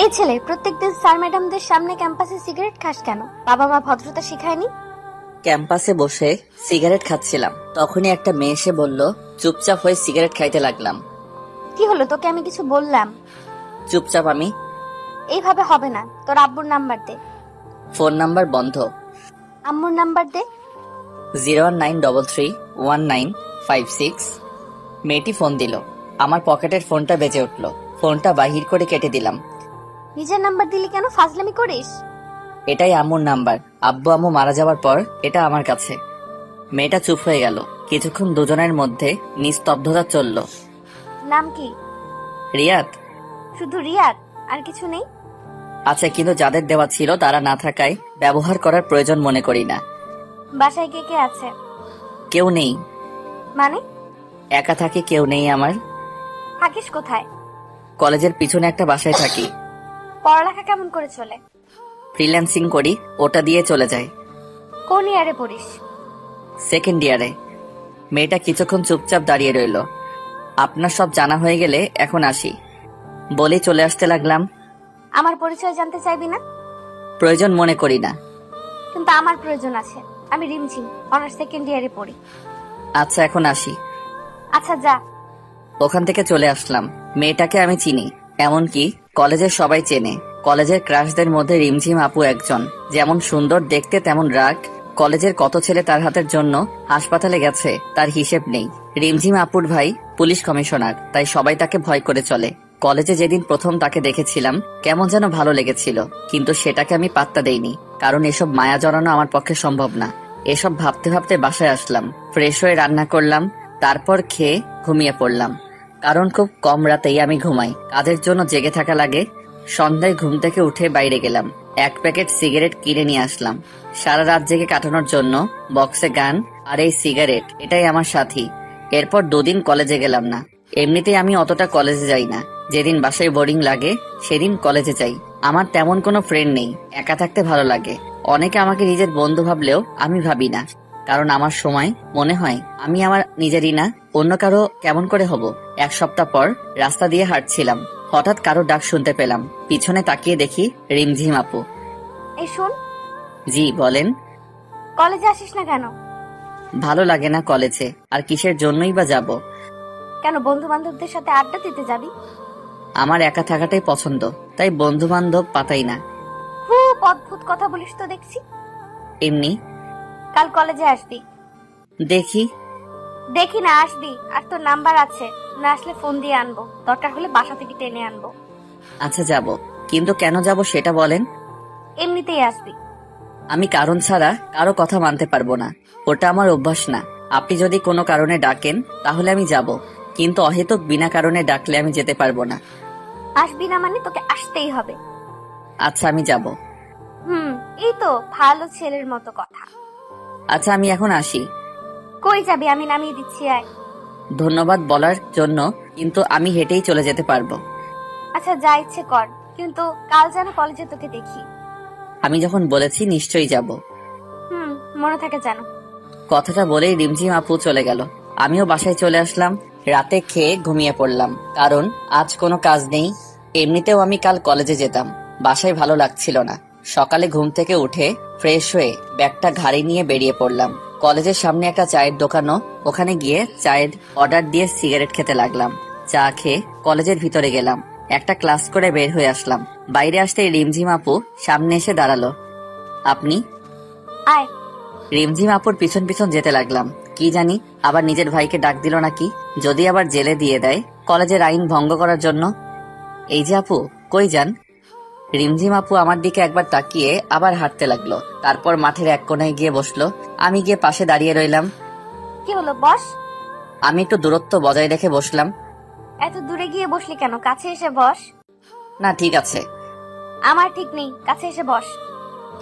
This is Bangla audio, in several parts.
এই ছেলে প্রত্যেকদিন স্যার ম্যাডামদের সামনে ক্যাম্পাসে সিগারেট খাস কেন? বাবা মা ভদ্রতা শিখায়নি? ক্যাম্পাসে বসে সিগারেট খাচ্ছিলাম, তখনই একটা মেয়ে এসে বলল, চুপচাপ হয়ে সিগারেট খাইতে লাগলাম। কি হলো, তোকে আমি কিছু বললাম? চুপচাপ আমি। এইভাবে হবে না, তোর আব্বুর নাম্বার দে। ফোন নাম্বার বন্ধ। আম্মুর নাম্বার দে। 019331956। মেয়েটি ফোন দিল। আমার পকেটের ফোনটা বেজে উঠল। ফোনটা বাহির করে কেটে দিলাম। নিজের নাম্বার দিলি কেন? ফাজলামি করিস? এটাই আম্মুর নাম্বার। আব্বু আম্মু মারা যাওয়ার পর এটা আমার কাছে। মেয়েটা চুপ হয়ে গেল। কিছুক্ষণ দুজনের মধ্যে নিস্তব্ধতা চলল। নাম কি? রিয়াদ। শুধু রিয়াদ, আর কিছু নেই? আচ্ছা, কিন্তু যাদের দেওয়া ছিল তারা না থাকায় ব্যবহার করার প্রয়োজন মনে করি না। বাসায় কে কে আছে? কেউ নেই। মানে? একা থাকি, কেউ নেই আমার। থাকিস কোথায়? কলেজের পিছনে একটা বাসায় থাকি। পড়ালেখা কেমন করে চলে? ফ্রিল্যান্সিং করি, ওটা দিয়ে চলে যায়। কোন ইয়ারে পড়িস? সেকেন্ড ইয়ারে। মেয়েটা কিছুক্ষণ চুপচাপ দাঁড়িয়ে রইল। আপনার সব জানা হয়ে গেলে এখন আসি বলেই চলে আসতে লাগলাম। আমার পরিচয় জানতে চাইবি না? প্রয়োজন মনে করি না। কিন্তু আমার প্রয়োজন আছে। আমি রিমঝিম, অনার্স সেকেন্ড ইয়ারে পড়ি। আচ্ছা, এখন আসি। আচ্ছা যা। ওখান থেকে চলে আসলাম। মেয়েটাকে আমি চিনি, এমনকি কলেজের সবাই চেনে। কলেজের ক্রাশদের মধ্যে রিমঝিম আপু একজন। যেমন সুন্দর দেখতে, তেমন রাগ। কলেজের কত ছেলে তার হাতের জন্য হাসপাতালে গেছে তার হিসেব নেই। রিমঝিম আপুর ভাই পুলিশ কমিশনার, তাই সবাই তাকে ভয় করে চলে। কলেজে যেদিন প্রথম তাকে দেখেছিলাম কেমন যেন ভালো লেগেছিল, কিন্তু সেটাকে আমি পাত্তা দেইনি, কারণ এসব মায়া জড়ানো আমার পক্ষে সম্ভব না। এসব ভাবতে ভাবতে বাসায় আসলাম। ফ্রেশ হয়ে রান্না করলাম, তারপর খেয়ে ঘুমিয়ে পড়লাম। কারণ খুব কম রাতেই আমি ঘুমাই, কাজের জন্য জেগে থাকা লাগে। সন্ধ্যায় ঘুম থেকে উঠে বাইরে গেলাম, 1 প্যাকেট সিগারেট কিনে নিয়ে আসলাম। সারা রাত জেগে কাটানোর জন্য বক্সে গান আর এই সিগারেট, এটাই আমার সাথী। এরপর 2 দিন কলেজে গেলাম না। এমনিতেই আমি অতটা কলেজে যাই না। যেদিন বাসায় বোরিং লাগে সেদিন কলেজে যাই। আমার তেমন কোনো ফ্রেন্ড নেই, একা থাকতে ভালো লাগে। অনেকে আমাকে নিজের বন্ধু ভাবলেও আমি ভাবি না, কারণ আমার সময় মনে হয় আমি আমার নিজেরই না, অন্য কারো কেমন করে হব। 1 সপ্তাহ পর রাস্তা দিয়ে হাঁটছিলাম, হঠাৎ কারো ডাক শুনতে পেলাম। পিছনে তাকিয়ে দেখি রিমঝিম আপু। এই শোন। জি বলেন। কলেজে আসিস না কেন? ভালো লাগে না কলেজে, আর কিসের জন্যই বা যাব। কেন, বন্ধু বান্ধবদের সাথে আড্ডা দিতে যাবি? আমার একা থাকাটাই পছন্দ, তাই বন্ধু বান্ধব পাতাই না। খুব অদ্ভুত কথা বলিস তো দেখছি। এমনি। কাল কলেজে আসবি? দেখি। দেখি না, আসবি। আর তোর নাম্বার আছে, না আসলে ফোন দিয়ে আনবো, দরকার হলে বাসা থেকে টেনে আনবো। আচ্ছা যাব, কিন্তু কেন যাব সেটা বলেন। এমনিতেই আসবি। আমি কারণ ছাড়া কারো কথা মানতে পারবো না, ওটা আমার অভ্যাস না। আপনি যদি কোনো কারণে ডাকেন তাহলে আমি যাব, কিন্তু অহেতুক বিনা কারণে ডাকলে আমি যেতে পারবো না। আসবি না মানে তোকে আসতেই হবে। আচ্ছা আমি যাব। এই তো ভালো ছেলের মতো কথা। আচ্ছা আমি এখন আসি। কই যাবি? আমি নামিয়ে দিচ্ছি, আয়। ধন্যবাদ বলার জন্য, কিন্তু আমি হেঁটেই চলে যেতে পারবো। আচ্ছা যা ইচ্ছে কর, কিন্তু কাল যেন কলেজে তোকে দেখি। আমি যখন বলেছি নিশ্চয়ই যাব। মনে থাকে যেন। কথাটা বলেই রিমঝিম আপু চলে গেল। আমিও বাসায় চলে আসলাম। রাতে খেয়ে ঘুমিয়ে পড়লাম, কারণ আজ কোনো কাজ নেই। এমনিতেও আমি কাল কলেজে যেতাম। বাসায় ভালো লাগছিল না। সকালে ঘুম থেকে উঠে ফ্রেশ হয়ে ব্যাগটা ঘাড়ে নিয়ে বেরিয়ে পড়লাম। কলেজের সামনে একটা চায়ের দোকানও, ওখানে গিয়ে চায়ের অর্ডার দিয়ে সিগারেট খেতে লাগলাম। চা খেয়ে কলেজের ভিতরে গেলাম। একটা ক্লাস করে বের হয়ে আসলাম। বাইরে আসতে রিমঝিম আপু সামনে এসে দাঁড়ালো। আপনি? আয়। রিমঝিম আপুর পিছন পিছন যেতে লাগলাম। কি জানি আবার নিজের ভাইকে ডাক দিল নাকি, যদি আবার জেলে দিয়ে দেয় কলেজের আইন ভঙ্গ করার জন্য। এই যে আপু, কই যান? রিমঝিম আপু আমার দিকে একবার তাকিয়ে আবার হাঁটতে লাগলো। তারপর মাঠের এক কোনায় গিয়ে বসলো। আমি গিয়ে পাশে দাঁড়িয়ে রইলাম। কি হলো, বস। আমি একটু দূরত্ব বজায় রেখে বসলাম। এত দূরে গিয়ে বসলি কেন? কাছে এসে বস। না ঠিক আছে। আমার ঠিক নেই, কাছে এসে বস।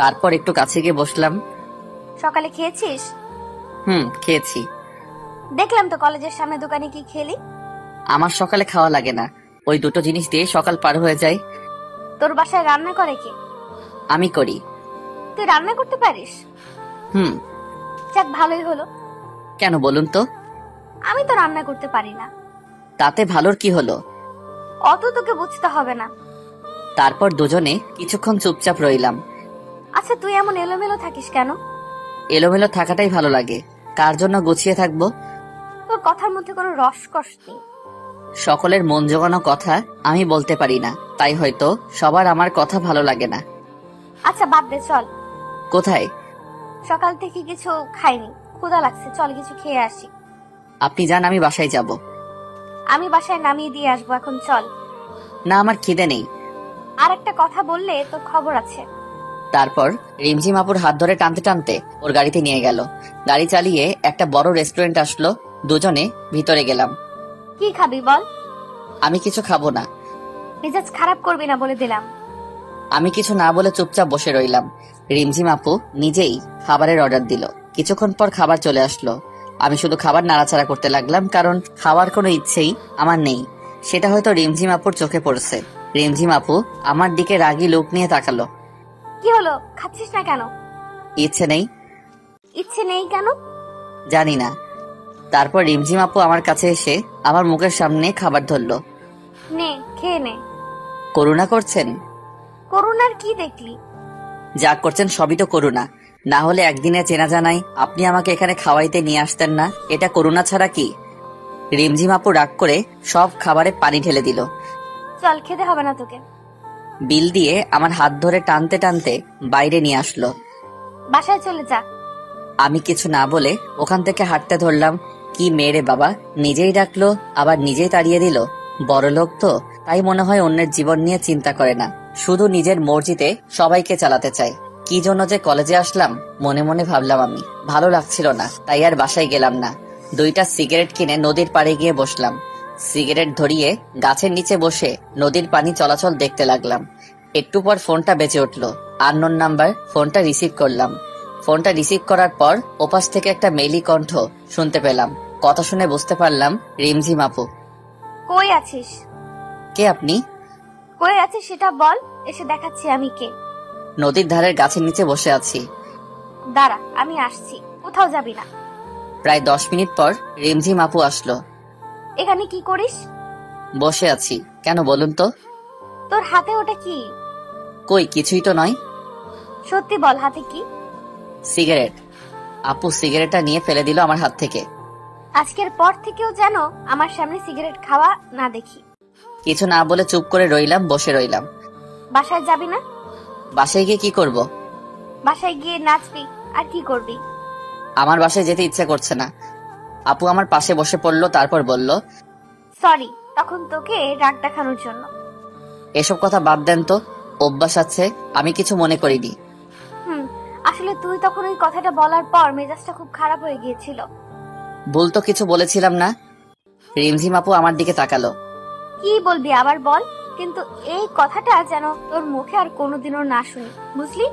তারপর একটু কাছে গিয়ে বসলাম। সকালে খেয়েছিস? খেয়েছি। দেখলাম তো কলেজের সামনে দোকানে কি খেলি। আমার সকালে খাওয়া লাগে না, ওই 2টো জিনিস দিয়ে সকাল পার হয়ে যায়। তোর বাসায় রান্না করে কে? আমি করি। তুই রান্না করতে পারিস? হুম। যাক, ভালোই হলো। কেন বলুন তো? আমি তো রান্না করতে পারি না। তাতে ভালোর কি হলো? অত তোকে বুঝতে হবে না। তারপর দুজনে কিছুক্ষণ চুপচাপ রইলাম। আচ্ছা, তুই এমন এলোমেলো থাকিস কেন? এলোমেলো থাকাটাই ভালো লাগে। কার জন্য গুছিয়ে থাকবো? তোর কথার মধ্যে কোনো রসকস নেই। সকলের মন জোগানো কথা আমি বলতে পারি না, তাই হয়তো সবার আমার কথা ভালো লাগে না। আচ্ছা বাদ দে, চল। কোথায়? সকাল থেকে কিছু খাইনি, ক্ষুধা লাগছে, চল কিছু খেয়ে আসি। আপনি যান, আমি বাসায় যাব। আমি বাসায় নামিয়ে দিয়ে আসবো, এখন চল। না, আমার খিদে নেই। আর একটা কথা বললে তোর খবর আছে। তারপর রিমঝিম আপুর হাত ধরে টানতে টানতে ওর গাড়িতে নিয়ে গেল। গাড়ি চালিয়ে একটা বড় রেস্টুরেন্ট আসলো। দুজনে ভিতরে গেলাম। কি খাবি বল? আমি কিছু খাবো না। মেজাজ খারাপ করবি না বলে দিলাম। আমি কিছু না বলে চুপচাপ বসে রইলাম। রিমঝিম আপু নিজেই খাবারের অর্ডার দিল। কিছুক্ষণ পর খাবার চলে আসলো। আমি শুধু খাবার নাড়াচাড়া করতে লাগলাম, কারণ খাওয়ার কোনো ইচ্ছেই আমার নেই। সেটা হয়তো রিমঝিম আপুর চোখে পড়ছে। রিমঝিম আপু আমার দিকে রাগী লোক নিয়ে তাকালো। কি হলো, খাচ্ছিস না কেন? ইচ্ছে নেই। ইচ্ছে নেই কেন? জানি না। তারপর রিমঝিম আপু আমার কাছে এসে আমার মুখের সামনে খাবার ধরলো। নে, খেয়ে নে। করুণা করছেন? করুণার কি দেখলি? যা করছেন সবই তো করুণা। না হলে একদিনে চেনা জানাই আপনি আমাকে এখানে খাওয়াইতে নিয়ে আসতেন না। এটা করুণা ছাড়া কি? রিমঝিম আপু রাগ করে সব খাবারে পানি ঢেলে দিল। চল, খেতে হবে না তোকে। বিল দিয়ে আমার হাত ধরে টানতে টানতে বাইরে নিয়ে আসলো। বাসায় চলে যা। আমি কিছু না বলে ওখান থেকে হাঁটতে ধরলাম। কি মেরে বাবা, নিজেই ডাকলো আবার নিজেই তাড়িয়ে দিল। বড় লোক তো, তাই মনে হয় অন্যের জীবন নিয়ে চিন্তা করে না, শুধু নিজের মর্জিতে সবাইকে চালাতে চায়। কি জন্য যে কলেজে আসলাম মনে মনে ভাবলাম আমি। ভালো লাগছিল না, তাই আর বাসায় গেলাম না। 2টা সিগারেট কিনে নদীর পাড়ে গিয়ে বসলাম। সিগারেট ধরিয়ে গাছের নিচে বসে নদীর পানি চলাচল দেখতে লাগলাম। একটু পর ফোনটা বেজে উঠলো। Unknown number. ফোনটা রিসিভ করলাম। ফোনটা রিসিভ করার পর ওপাশ থেকে একটা মেলি কণ্ঠ শুনতে পেলাম। কথা শুনে বুঝতে পারলাম রিমঝিম আপু। কই আছিস? কে আপনি? কই আছিস সেটা বল, এসে দেখাচ্ছি আমি কে। নদীর ধারের গাছের নিচে বসে আছি। দাঁড়া, আমি আসছি, কোথাও যাবি না। প্রায় 10 মিনিট পর রিমঝিম আপু আসলো। এখানে কি করিস? বসে আছি। কেন বলুন তো? তোর হাতে ওটা কি? কই, কিছুই তো নয়। সত্যি বল, হাতে কি? সিগারেট। আপু সিগারেটটা নিয়ে ফেলে দিল আমার হাত থেকে। আজকের পর থেকেও যেন আমার সামনে সিগারেট খাওয়া না দেখি। কিছু না বলে চুপ করে রইলাম, বসে রইলাম। বাসায় যাবি না? বাসায় গিয়ে কি করব? বাসায় গিয়ে নাচবি আর কি করবি? আমার বাসায় যেতে ইচ্ছে করছে না। আপু আমার পাশে বসে পড়লো, তারপর বলল, সরি তখন তোকে রাগ দেখানোর জন্য। এসব কথা বাদ দেন তো, অভ্যাস আছে, আমি কিছু মনে করিনি। আসলে তুই তখন ওই কথাটা বলার পর মেজাজটা খুব খারাপ হয়ে গিয়েছিল। ভুল তো কিছু বলেছিলাম না। রিমঝিম আপু আমার দিকে তাকালো। কি বলবি আবার বল, কিন্তু এই কথাটা যেন তোর মুখে আর কোনোদিনও না শুনি, বুঝলি?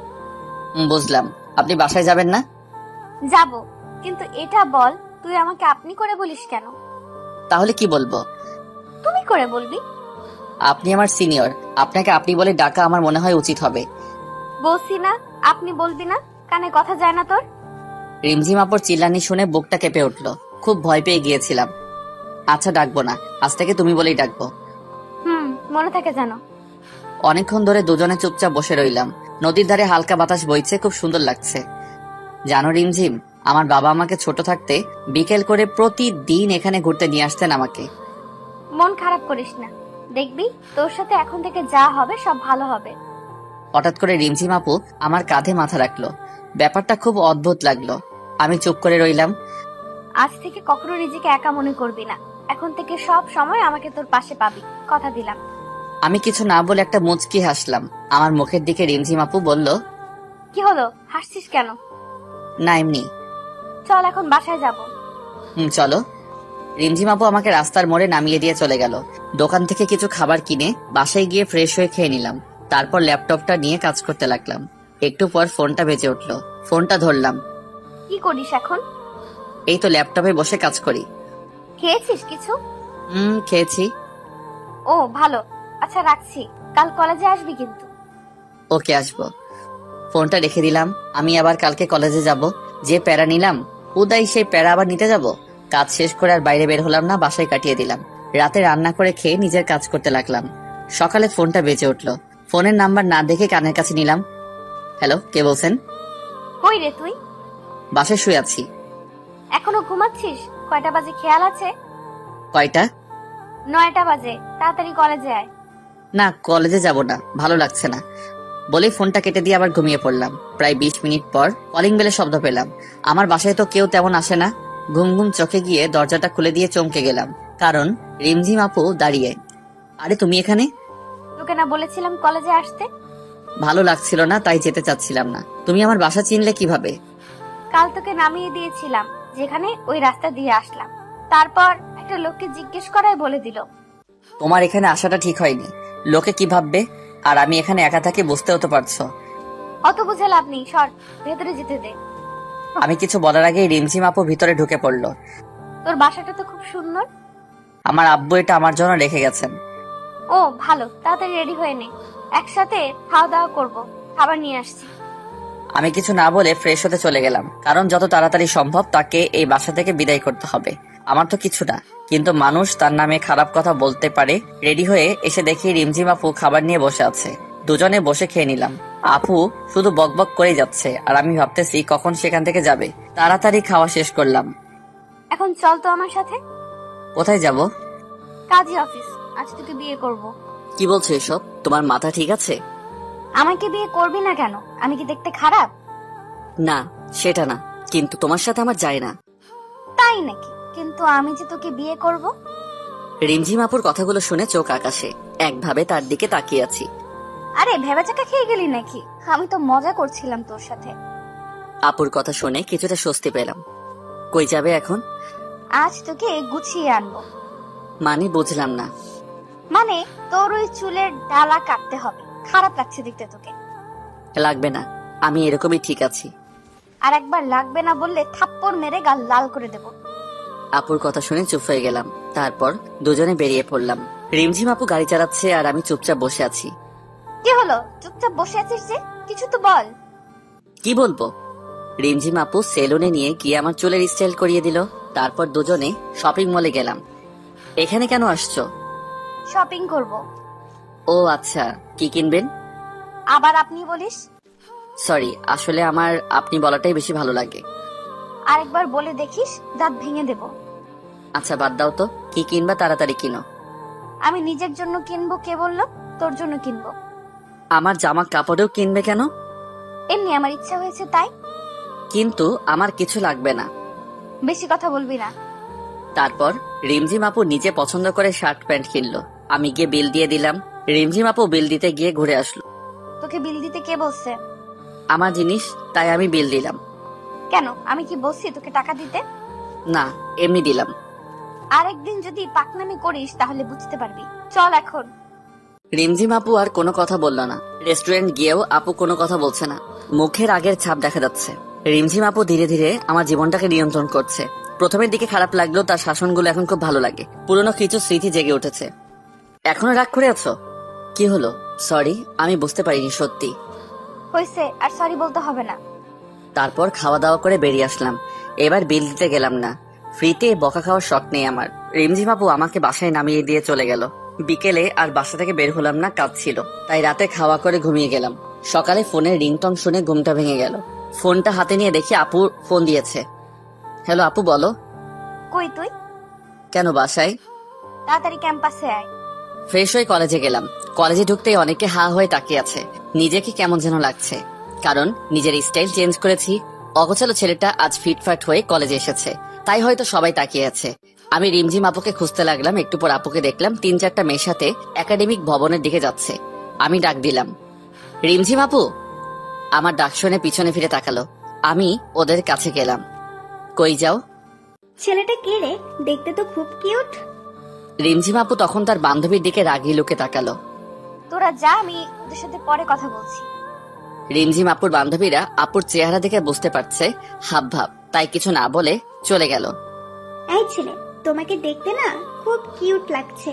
বুঝলাম। আপনি বাসায় যাবেন না? যাব, কিন্তু এটা বল তুই আমাকে আপনি করে বলিস কেন? তাহলে কি বলবো? তুমি করে বলবি। আপনি আমার সিনিয়র, আপনাকে আপনি বলে ডাকা আমার মনে হয় উচিত হবে। বলছি না আপনি বলবি না, কানে কথা যায় না তোর? রিমঝিম আপুর চিল্লানি শুনে বুকটা কেঁপে উঠলো। খুব ভয় পেয়ে গিয়েছিলাম। আচ্ছা, ডাকবো না, আজ থেকে তুমি বলেই ডাকবো। মনে থাকে যেন। অনেকক্ষণ ধরে দুজনে চুপচাপ বসে রইলাম। নদীর ধারে হালকা বাতাস বইছে, খুব সুন্দর লাগছে। জানো রিমঝিম, আমার বাবা আমাকে ছোট থাকতে বিকেল করে প্রতিদিন এখানে ঘুরতে নিয়ে আসতেন আমাকে। মন খারাপ করিস না, দেখবি তোর সাথে এখন থেকে যা হবে সব ভালো হবে। হঠাৎ করে রিমঝিম আপু আমার কাঁধে মাথা রাখলো। ব্যাপারটা খুব অদ্ভুত লাগলো। আমি চুপ করে রইলাম। আজ থেকে কখনো নিজেকে একা মনে করবি না, এখন থেকে সব সময় আমাকে তোর পাশে পাবি, কথা দিলাম। আমি কিছু না বলে একটা মুচকি হাসলাম। আমার মুখের দিকে রিমঝিম আপু বলল, কি হলো, হাসছিস কেন? না, এমনি। চল এখন বাসায় যাব। চলো। রিমঝিম আপু আমাকে রাস্তার মোড়ে নামিয়ে দিয়ে চলে গেল। দোকান থেকে কিছু খাবার কিনে বাসায় গিয়ে ফ্রেশ হয়ে খেয়ে নিলাম। তারপর ল্যাপটপটা নিয়ে কাজ করতে লাগলাম। একটু পর ফোনটা বেজে উঠলো। ফোনটা ধরলাম। কি করিস এখন? এই তো ল্যাপটপে বসে কাজ করি। খেয়েছিস কিছু? খেয়েছি। ও ভালো, আচ্ছা রাখছি, কাল কলেজে আসবি কিন্তু। ওকে, আসবো। ফোনটা রেখে দিলাম। আমি আবার কালকে কলেজে যাব। যে প্যারা নিলাম উদয় সেই প্যারা আবার নিতে যাব? কাজ শেষ করে আর বাইরে বের হলাম না, বাসায় কাটিয়ে দিলাম। রাতে রান্না করে খেয়ে নিজের কাজ করতে লাগলাম। সকালে ফোনটা বেজে উঠলো। ফোনের নাম্বার না দেখে কানের কাছে নিলাম। হ্যালো, কে বলছেন? কই রে তুই? বাসায় শুয়ে আছি। এখনো ঘুমাচ্ছিস? কয়টা বাজে খেয়াল আছে? কয়টা? 9টা বাজে। তাড়াতাড়ি কলেজে আয়। না, কলেজে যাব না, ভালো লাগছে না বলেই ফোনটা কেটে দিয়ে আবার ঘুমিয়ে পড়লাম। প্রায় 20 মিনিট পর কলিং বেলের শব্দ পেলাম। আমার বাসায় তো কেউ তেমন আসে না। ঘুম ঘুম চোখে গিয়ে দরজাটা খুলে দিয়ে চমকে গেলাম, কারণ রিমঝিম আপু দাঁড়িয়ে। আরে তুমি এখানে? তোকে না বলেছিলাম কলেজে আসতে? ভালো লাগছিল না, তাই যেতে চাচ্ছিলাম না। তুমি আমার বাসা চিনলে কিভাবে? কাল তোকে নামিয়ে দিয়েছিলাম যেখানে, ওই রাস্তা দিয়ে আসলাম। তারপর একটা লোককে জিজ্ঞেস করায় বলে দিল। তোমার এখানে আসাটা ঠিক হয়নি। লোকে কি ভাববে? আর আমি এখানে একা থাকি, বুঝতেও তো পারছো। অত বুঝে লাভ নেই, সর, ভেতরে যেতে দে। আমি কিছু বলার আগেই রিমঝিম আপু ভিতরে ঢুকে পড়লো। তোর বাসাটা তো খুব সুন্দর। আমার আব্বু এটা আমার জন্য রেখে গেছেন। ও ভালো, তাড়াতাড়ি রেডি হয়ে নে, একসাথে খাওয়া দাওয়া করবো। খাবার নিয়ে আসছি। আমি কিছু না বলে ফ্রেশ হতে চলে গেলাম, কারণ যত তাড়াতাড়ি সম্ভব তাকে এই বাসা থেকে বিদায় করতে হবে। আমার তো কিছু না, কিন্তু মানুষ তার নামে খারাপ কথা বলতে পারে। রেডি হয়ে এসে দেখি রিমঝিম আপু খাবার নিয়ে বসে আছে। দুজনে বসে খেয়ে নিলাম। আপু শুধু বকবক করে যাচ্ছে, আর আমি ভাবতেছি কখন সেখান থেকে যাবে। তাড়াতাড়ি খাওয়া শেষ করলাম। এখন চল তো আমার সাথে। কোথায় যাব? কাজী অফিস, আজ তোকে বিয়ে করব। কি বলছো এসব? তোমার মাথা ঠিক আছে? আমাকে বিয়ে করবি না কেন? আমি কি দেখতে খারাপ? না, সেটা না, কিন্তু তোমার সাথে আমার যায় না। তাই নাকি? কিন্তু আমি যে তোকে বিয়ে করব। রিমঝিম আপুর কথাগুলো শুনে চোখ আকাশে, একভাবে তার দিকে তাকিয়ে আছি। আরে ভেবাচাকা খেয়ে গেলি নাকি? আমি তো মজা করছিলাম তোর সাথে। আপুর কথা শুনে কিছুটা স্বস্তি পেলাম। কই যাবে এখন? আজ তোকে গুছিয়ে আনবো। মানে বুঝলাম না। মানে তোর ওই চুলের ডালা কাটতে হবে। খারাপ লাগছে দেখতে তোকে। লাগবে না, আমি এরকমই ঠিক আছি। আর একবার লাগবে না বললে থাপ্পড় মেরে গাল লাল করে দেব। আপুর কথা শুনে চুপ হয়ে গেলাম। তারপর দুজনে বেরিয়ে পড়লাম। রিমঝিম আপু গাড়ি চালাচ্ছে আর আমি চুপচাপ বসে আছি। কি হলো, চুপচাপ বসে আছিস যে? কিছু তো বল। কি বলবো? রিমঝিম আপু সেলুনে নিয়ে গিয়ে আমার চুলের স্টাইল করিয়ে দিল। তারপর দুজনে শপিং মলে গেলাম। এখানে কেন আসছো? শপিং করব। ও আচ্ছা, কি কিনবেন? আবার আপনি বলিস? সরি, আসলে আমার আপনি বলাটাই বেশি ভালো লাগে। আরেকবার বলে দেখিস, দাঁত ভেঙে দেব। আচ্ছা বাদ দাও তো, কি কিনবা তাড়াতাড়ি কিনো। আমি নিজের জন্য কিনবো, কে বললো? তোর জন্য কিনবো। আমার জামা কাপড়েও কিনবে কেন? এমনি আমার ইচ্ছা হয়েছে তাই। কিন্তু আমার কিছু লাগবে না। বেশি কথা বলবি না। তারপর রিমঝিম আপু নিজে পছন্দ করে শার্ট প্যান্ট কিনলো। আমি গিয়ে বিল দিয়ে দিলাম। রিমঝিম আপু বিল দিতে গিয়ে ঘুরে আসলো। তোকে বিল দিতে কে বলছে? আমার জিনিস, তাই আমি বিল দিলাম। কেন, আমি কি বলছি তোকে টাকা দিতে? না, এমনি দিলাম। আরেকদিন যদি পাকনামি করিস তাহলে বুঝতে পারবি। চল এখন। রিমঝিম আপু আর কোনো কথা বলল না। রেস্টুরেন্ট গিয়েও আপু কোনো কথা বলছে না। মুখের আগের ছাপ দেখা যাচ্ছে। রিমঝিম আপু ধীরে ধীরে আমার জীবনটাকে নিয়ন্ত্রণ করছে। প্রথমের দিকে খারাপ লাগলেও তার শাসনগুলো এখন খুব ভালো লাগে। পুরনো কিছু স্মৃতি জেগে উঠেছে। এখনো রাগ করে আছো? কি হলো? সরি, আমি বুঝতে পারিনি সত্যি। হয়েছে, আর সরি বলতে হবে না। তারপর খাওয়া দাওয়া করে বেরিয়ে আসলাম। এবার বিল দিতে গেলাম না। ফ্রিতে বকা খাওয়ার শখ নেই আমার। রিমঝিম আপু আমাকে বাসায় নামিয়ে দিয়ে চলে গেল। বিকেলে আর বাসা থেকে বের হলাম না, কাজ ছিল। তাই রাতে খাওয়া করে ঘুমিয়ে গেলাম। সকালে ফোনের রিংটং শুনে ঘুমটা ভেঙে গেল। ফোনটা হাতে নিয়ে দেখি আপু ফোন দিয়েছে। হ্যালো আপু, বলো। কই তুই? কেন, বাসায়। তাড়াতাড়ি ক্যাম্পাসে আয়। ফ্রেশ হয়ে কলেজে গেলাম। কলেজে ঢুকতেই অনেকে হা হয়ে তাকিয়ে আছে। নিজেকে কেমন যেন লাগছে, কারণ নিজের স্টাইল চেঞ্জ করেছি। অগোছালো ছেলেটা আজ ফিটফাট হয়ে কলেজে এসেছে, তাই হয়তো সবাই তাকিয়ে আছে। আমি রিমঝিম আপুকে খুঁজতে লাগলাম। একটু পর আপুকে দেখলাম 3-4টা মেয়ের সাথে একাডেমিক ভবনের দিকে যাচ্ছে। আমি ডাক দিলাম, রিমঝিম আপু। আমার ডাক শুনে পিছনে ফিরে তাকালো। আমি ওদের কাছে গেলাম। কই যাও? ছেলেটা কে রে? দেখতে তো খুব কিউট। রিমঝিম আপু তখন তার বান্ধবীর দিকে রাগি লুকে তাকালো। তোরা যা, আমি ওদের সাথে পরে কথা বলছি। রিমঝিম আপুর বান্ধবীরা আপুর চেহারা দেখে বুঝতে পারছে হাব ভাব, তাই কিছু না বলে চলে গেল। এই ছেলে, তোমাকে দেখতে না খুব কিউট লাগছে।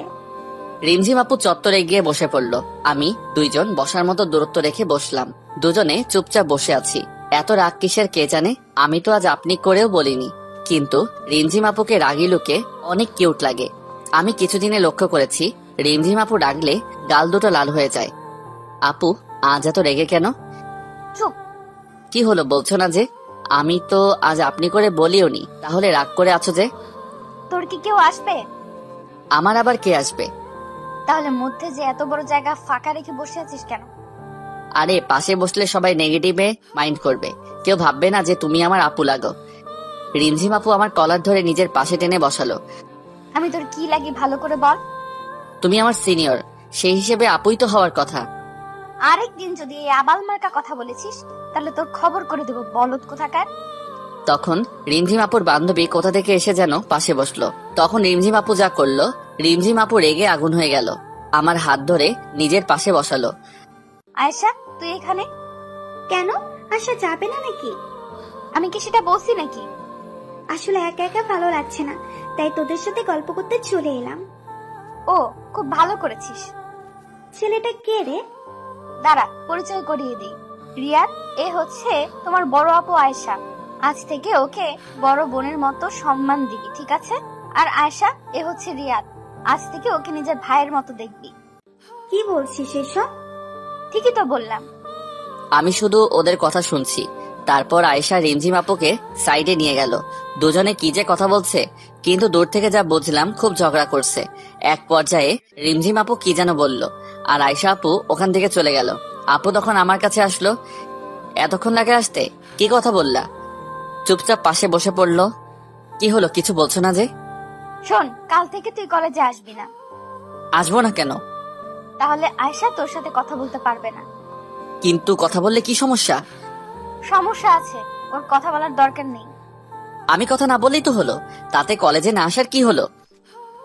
রিমঝিম আপু চত্বরে গিয়ে বসে পড়ল। আমি দুইজন বসার মতো দূরত্ব রেখে বসলাম। দুজনে চুপচাপ বসে আছি। এত রাগ কিসের কে জানে। আমি তো আজ আপনি করেও বলিনি, কিন্তু রিমঝিম আপুকে রাগী লোকে অনেক কিউট লাগে। আমি কিছুদিনে লক্ষ্য করেছি রিমঝিম আপু রাগলে গাল দুটো লাল হয়ে যায়। আপু আজ এত রেগে কেন? চুপ। কি হলো বলছো না যে? আমি তো আজ আপনি করে বলিও নি, তাহলে রাগ করে আছো যে? তোর কি কেউ আসবে? আমার আবার কে আসবে? তাহলে মধ্যে যে এত বড় জায়গা ফাঁকা রেখে বসে আছিস কেন? আরে পাশে বসলে সবাই নেগেটিভে মাইন্ড করবে, কেউ ভাববে না যে তুমি আমার আপু লাগো। রিমঝিম আপু আমার কলার ধরে নিজের পাশে টেনে বসালো। আমি তোর কি লাগি ভালো করে বল। তুমি আমার সিনিয়র, সেই হিসেবে আপুই তো হওয়ার কথা। আরেকদিন যদি এই আবাল মার্কা কথা বলেছিস তাহলে তোর খবর করে দেবো, বলদ কোথাকার। তখন রিমঝিম আপুর বান্ধবী কোথা থেকে এসে যেন পাশে বসলো। তখন রিমঝিম আপু যা করলো, রিমঝিম আপু রেগে আগুন হয়ে গেল। আমার হাত ধরে নিজের পাশে বসালো। আয়েশা তুই এখানে কেন? আশা যাবে না নাকি? আমি কি সেটা বলছি নাকি? আসলে একা একা ভালো লাগছে না, তাই তোদের সাথে গল্প করতে চলে এলাম। ও খুব ভালো করেছিস। ছেলেটা কে রে? দাঁড়া পরিচয় করিয়ে দিই। রিয়াদ, এ হচ্ছে তোমার বড় আপু আয়েশা। আজ থেকে ওকে বড় বোনের মতো সম্মান দিবি, ঠিক আছে? আর আয়েশা, এ হচ্ছে রিয়াদ, আজ থেকে ওকে নিজের ভাইয়ের মতো দেখবি। কি বলছিস এসব? ঠিকই তো বললাম। আমি শুধু ওদের কথা শুনছি। তারপর আয়েশা রিমঝিম আপুকে সাইডে নিয়ে গেল। দুজনে কি যে কথা বলছে, কিন্তু দূর থেকে যা বুঝলাম খুব ঝগড়া করছে। এক পর্যায়ে রিমঝিম আপু কি যেন বলল, আর আয়েশা আপু ওখান থেকে চলে গেল। আপু তখন আমার কাছে আসলো। এতক্ষণ লাগে আসতে, কি কথা বললা? চুপচাপ পাশে বসে পড়লো। কি হলো, কিছু বলছো না যে? শোন, কাল থেকে তুই কলেজে আসবি না। আসবো না কেন? তাহলে আয়েশা তোর সাথে কথা বলতে পারবে না। কিন্তু কথা বললে কি সমস্যা? সমস্যা আছে, ওর কথা বলার দরকার নেই। আমি কথা না বললেই তো হলো, তাতে কলেজে না আসার কি হলো?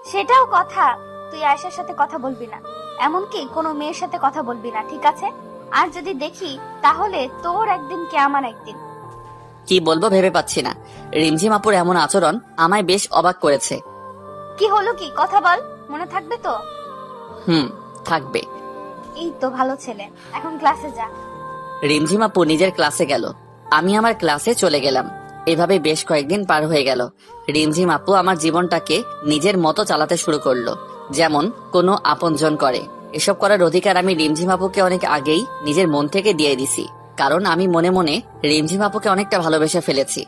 সেটাও কথা। তুই আয়েশার সাথে কথা বলবি না, এমনকি কোনো মেয়ের সাথে কথা বলবি না, ঠিক আছে? আর যদি দেখি তাহলে তোর একদিন কে আমার একদিন। কি বলবো ভেবে পাচ্ছি না। রিমঝিম আপুর এমন আচরণ আমায় বেশ অবাক করেছে। কি হলো, কি কথা বল, মনে থাকবে তো? থাকবে। এই তো ভালো ছেলে, এখন ক্লাসে যা। রিমঝিম আপু নিজের ক্লাসে গেল, আমি আমার ক্লাসে চলে গেলাম। এভাবে বেশ কয়েকদিন পার হয়ে গেল। রিমঝিম আপু আমার জীবনটাকে নিজের মতো চালাতে শুরু করলো, যেমন কোনো আপনজন করে। এসব করার অধিকার আমি রিমঝিম আপুকে অনেক আগেই নিজের মন থেকে দিয়ে দিছি, কারণ আমি মনে মনে রিমঝিম আপুকে অনেকটা ভালোবেসে ফেলেছি।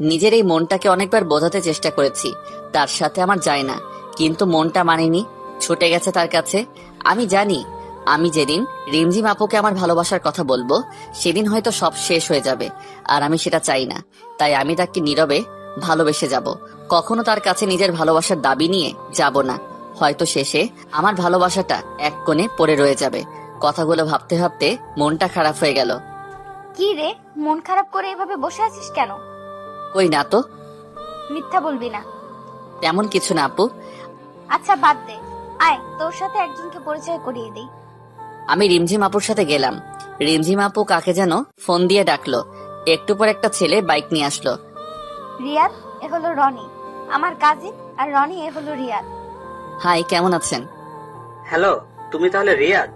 নিজের এই মনটাকে অনেকবার বোঝাতে চেষ্টা করেছি তার সাথে আমার যায় না, কিন্তু মনটা মানেনি, ছুটে গেছে তার কাছে। আমি জানি আমি যেদিন রিমঝিম আপুকে আমার ভালোবাসার কথা বলবো সেদিন হয়তো সব শেষ হয়ে যাবে, আর আমি সেটা চাই না। তাই আমি তাকে নীরবে ভালোবেসে যাব, কখনো তার কাছে নিজের ভালোবাসার দাবি নিয়ে যাব না। হয়তো শেষে আমার ভালোবাসাটা এক কোণে পড়ে রয়ে যাবে। কথাগুলো ভাবতে ভাবতে মনটা খারাপ হয়ে গেল। কি রে, মন খারাপ করে এভাবে বসে আছিস কেন? কই না তো। মিথ্যা বলবি না। তেমন কিছু না আপু। আচ্ছা বাদ দে, আয় তোর সাথে একজনকে পরিচয় করিয়ে দিই। আমি রিমঝিম আপুর সাথে গেলাম। রিমঝিম আপু কাকে যেন ফোন দিয়ে ডাকলো। একটু পর একটা ছেলে বাইক নিয়ে আসলো। রিয়াদ, এ হলো রনি, আমার কাজিন, আর রনি এ হলো রিয়াদ। হাই, কেমন আছেন? হ্যালো, তুমি তাহলে রিয়াদ?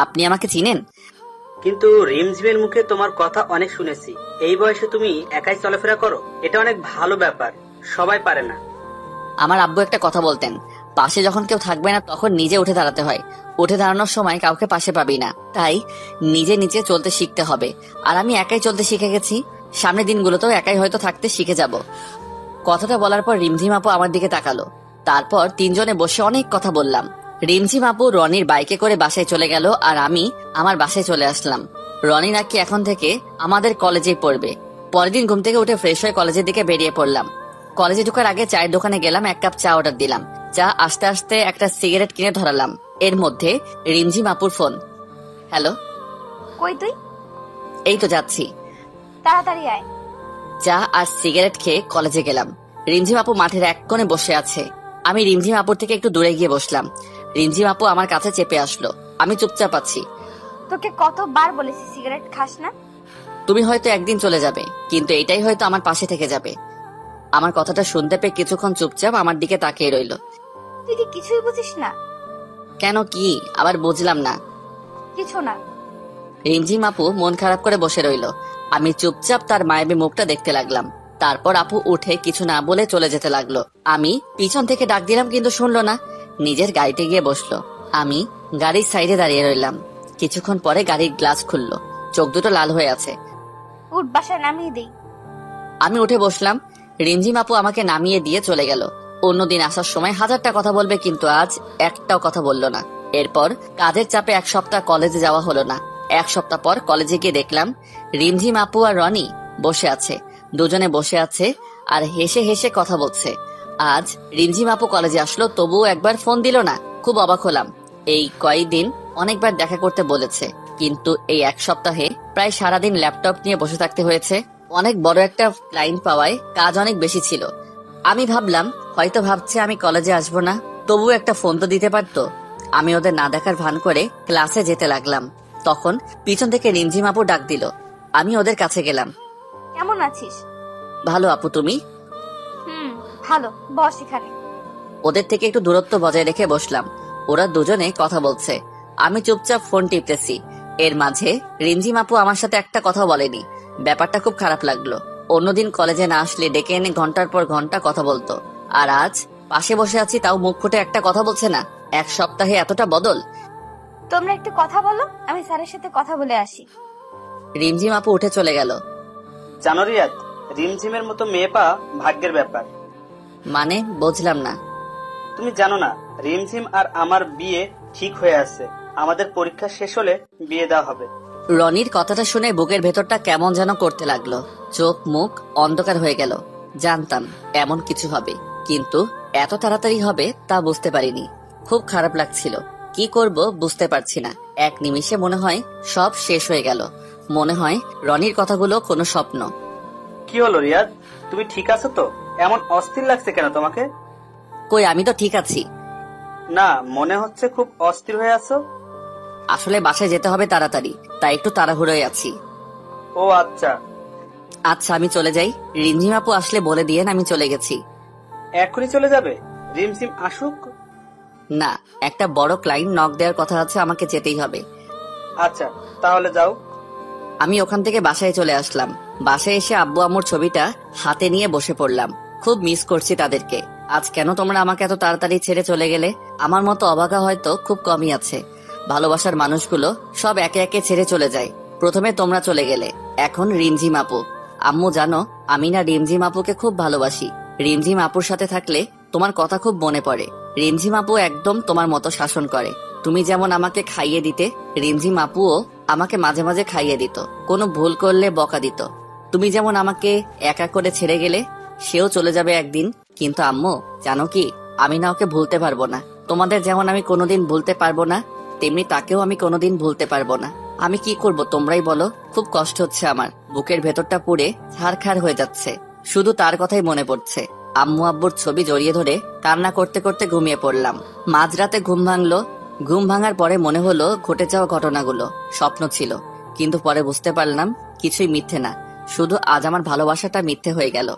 আপনি আমাকে চিনেন? কিন্তু রিমঝিমের মুখে তোমার কথা অনেক শুনেছি। এই বয়সে তুমি একাই চলাফেরা করো, এটা অনেক ভালো ব্যাপার, সবাই পারে না। আমার আব্বু একটা কথা বলতেন, পাশে যখন কেউ থাকবে না তখন নিজে উঠে দাঁড়াতে হয়। উঠে দাঁড়ানোর সময় কাউকে পাশে পাবি না, তাই নিজে নিজে চলতে শিখতে হবে। আর আমি একাই চলতে শিখে গেছি, সামনের দিনগুলোতেও একাই হয়তো থাকতে শিখে যাব। কথাটা বলার পর রিমঝিম আপু আমার দিকে তাকালো। তারপর তিনজনে বসে অনেক কথা বললাম। রিমঝিম আপু রনির বাইকে করে বাসায় চলে গেল, আর আমি আমার বাসায় চলে আসলাম। রনি নাকি এখন থেকে আমাদের কলেজেই পড়বে। পরের দিন ঘুম থেকে উঠে ফ্রেশ হয়ে কলেজের দিকে বেরিয়ে পড়লাম। কলেজে ঢোকার আগে চায়ের দোকানে গেলাম, এক কাপ চা অর্ডার দিলাম। চা আসতে আসতে একটা সিগারেট কিনে ধরালাম। এর মধ্যে রিমঝিম আপুর ফোন। হ্যালো। কই তুই? এই তো যাচ্ছি। তাড়াতাড়ি আয়। চা আর সিগারেট খেয়ে কলেজে গেলাম। রিমঝিম আপু মাঠের এক কোণে বসে আছে। আমি রিমঝিম আপুর থেকে একটু দূরে গিয়ে বসলাম। রিমঝিম আপু আমার কাছে চেপে আসলো। আমি চুপচাপ আছি। তোকে কতবার বলেছি সিগারেট খাস না? তুমি হয়তো একদিন চলে যাবে, কিন্তু এটাই হয়তো আমার পাশে থেকে যাবে। আমার কথাটা শুনতে পেয়ে কিছুক্ষণ চুপচাপ আমার দিকে তাকিয়ে রইল। তুই কি কিছুই বুঝিস না? কেন, কি আবার বুঝলাম না। কিছু না। রিমঝিম আপু মন খারাপ করে বসে রইল। আমি চুপচাপ তার মায়াবী মুখটা দেখতে লাগলাম। তারপর আপু উঠে কিছু না বলে চলে যেতে লাগলো। আমি পিছন থেকে ডাক দিলাম কিন্তু শুনলো না, নিজের গাড়িতে গিয়ে বসলো। আমি গাড়ির সাইডে দাঁড়িয়ে রইলাম। কিছুক্ষণ পরে গাড়ির গ্লাস খুললো, চোখ দুটো লাল হয়ে আছে। উঠ, বাসায় নামিয়ে দেই। আমি উঠে বসলাম। রিমঝিম আপু আমাকে নামিয়ে দিয়ে চলে গেল। অন্যদিন আসার সময় হাজারটা কথা বলবে, কিন্তু আজ একটাও কথা বললো না। এরপর কাজের চাপে এক সপ্তাহ কলেজে যাওয়া হলো না। এক সপ্তাহ পর কলেজে গিয়ে দেখলাম রিমঝিম আপু আর রনি বসে আছে। দুজনে বসে আছে আর হেসে হেসে কথা বলছে। আজ রিমঝিম আপু কলেজে আসলো, তবুও একবার ফোন দিল না। খুব অবাক হলাম। এই কয়েকদিন অনেকবার দেখা করতে বলেছে, কিন্তু এই এক সপ্তাহে প্রায় সারাদিন ল্যাপটপ নিয়ে বসে থাকতে হয়েছে। অনেক বড় একটা ক্লায়েন্ট পাওয়ায় কাজ অনেক বেশি ছিল। আমি ভাবলাম হয়তো ভাবছে আমি কলেজে আসবো না, তবুও একটা ফোন তো দিতে পারতো। আমি ওদের না দেখার ভান করে ক্লাসে যেতে লাগলাম। তখন পিছন থেকে রিমঝিম আপু ডাক দিল। আমি ওদের কাছে গেলাম। কেমন আছিস? ভালো আপু, তুমি? ভালো, বস এখানে। ওদের থেকে একটু দূরত্ব বজায় রেখে বসলাম। ওরা দুজনে কথা বলছে, আমি চুপচাপ ফোন টিপতেছি। এর মাঝে রিমঝিম আপু আমার সাথে একটা কথা বলেনি। ব্যাপারটা খুব খারাপ লাগলো। অন্যদিন কলেজে না আসলে ডেকে এনে ঘন্টার পর ঘন্টা কথা বলতো, আর আজ পাশে বসে আছি তাও মুখ ফুটে একটা কথা বলছে না। এক সপ্তাহে এতটা বদল। তোমরা একটু কথা বলো, আমি স্যারের সাথে কথা বলে আসি। রিমঝিম আপু উঠে চলে গেল। জানো রিয়াদ, রিমঝিমের মতো মেয়ে পাওয়া ভাগ্যের ব্যাপার। মানে বুঝলাম না। তুমি জানো না, রিমঝিম আর আমার বিয়ে ঠিক হয়ে আছে। আমাদের পরীক্ষা শেষ হলে বিয়ে দেওয়া হবে। রনির কথাটা শুনে বুকের ভেতরটা কেমন যেন করতে লাগলো। চোখ মুখ অন্ধকার হয়ে গেল। জানতাম এমন কিছু হবে, কিন্তু এত তাড়াতাড়ি হবে তা বুঝতে পারিনি। খুব খারাপ লাগছিল। কি করব বুঝতে পারছি না। এক নিমিষে মনে হয় সব শেষ হয়ে গেল। মনে হয় রনির কথাগুলো কোনো স্বপ্ন। কি হলো রিয়াদ, তুমি ঠিক আছো তো? এমন অস্থির লাগছে কেন তোমাকে? কই, আমি তো ঠিক আছি। না, মনে হচ্ছে খুব অস্থির হয়ে আছো। আসলে বাসায় যেতে হবে তাড়াতাড়ি, তাই একটু তাড়াহুড়োয় আছি। ও আচ্ছা। আচ্ছা আমি চলে যাই। রিমঝিম আপু আসলে বলে দিয়েন আমি চলে গেছি। এখনই চলে যাবে? রিমঝিম আসুক। না, একটা বড় ক্লায়েন্ট নক দেওয়ার কথা আছে, আমাকে যেতেই হবে। আচ্ছা তাহলে যাও। আমি ওখান থেকে বাসায় চলে আসলাম। বাসায় এসে আব্বু আম্মুর ছবিটা হাতে নিয়ে বসে পড়লাম। খুব মিস করছি তাদেরকে। আজ কেন তোমরা আমাকে এত তাড়াতাড়ি ছেড়ে চলে গেলে? আমার মতো অবাগা হয়তো খুব কমই আছে। ভালোবাসার মানুষগুলো সব একে একে ছেড়ে চলে যায়। প্রথমে তোমরা চলে গেলে, এখন রিমঝিম আপু। আম্মু জানো, আমি না রিমঝিম আপুকে খুব ভালোবাসি। রিমঝিম আপুর সাথে থাকলে তোমার কথা খুব মনে পড়ে। রিমঝিম আপু একদম তোমার মতো শাসন করে। তুমি যেমন আমাকে খাইয়ে দিতে, রিমঝিম আপুও আমাকে মাঝে মাঝে খাইয়ে দিত। কোনো ভুল করলে বকা দিত। তুমি যেমন আমাকে একা করে ছেড়ে গেলে, সেও চলে যাবে একদিন। কিন্তু আম্মু জানো কি, আমি না ওকে ভুলতে পারবো না। তোমাদের যেমন আমি কোনোদিন ভুলতে পারবো না, তেমনি তাকেও আমি কোনোদিন ভুলতে পারবো না। আমি কি করব তোমরাই বলো। খুব কষ্ট হচ্ছে আমার। বুকের ভেতরটা পুড়ে ছারখার হয়ে যাচ্ছে। শুধু তার কথাই মনে পড়ছে। আম্মু আব্বুর ছবি জড়িয়ে ধরে কান্না করতে করতে ঘুমিয়ে পড়লাম। মাঝরাতে ঘুম ভাঙলো। ঘুম ভাঙার পরে মনে হলো ঘটে যাওয়া ঘটনাগুলো স্বপ্ন ছিল, কিন্তু পরে বুঝতে পারলাম কিছুই মিথ্যে না। শুধু আজ আমার ভালোবাসাটা মিথ্যে হয়ে গেল,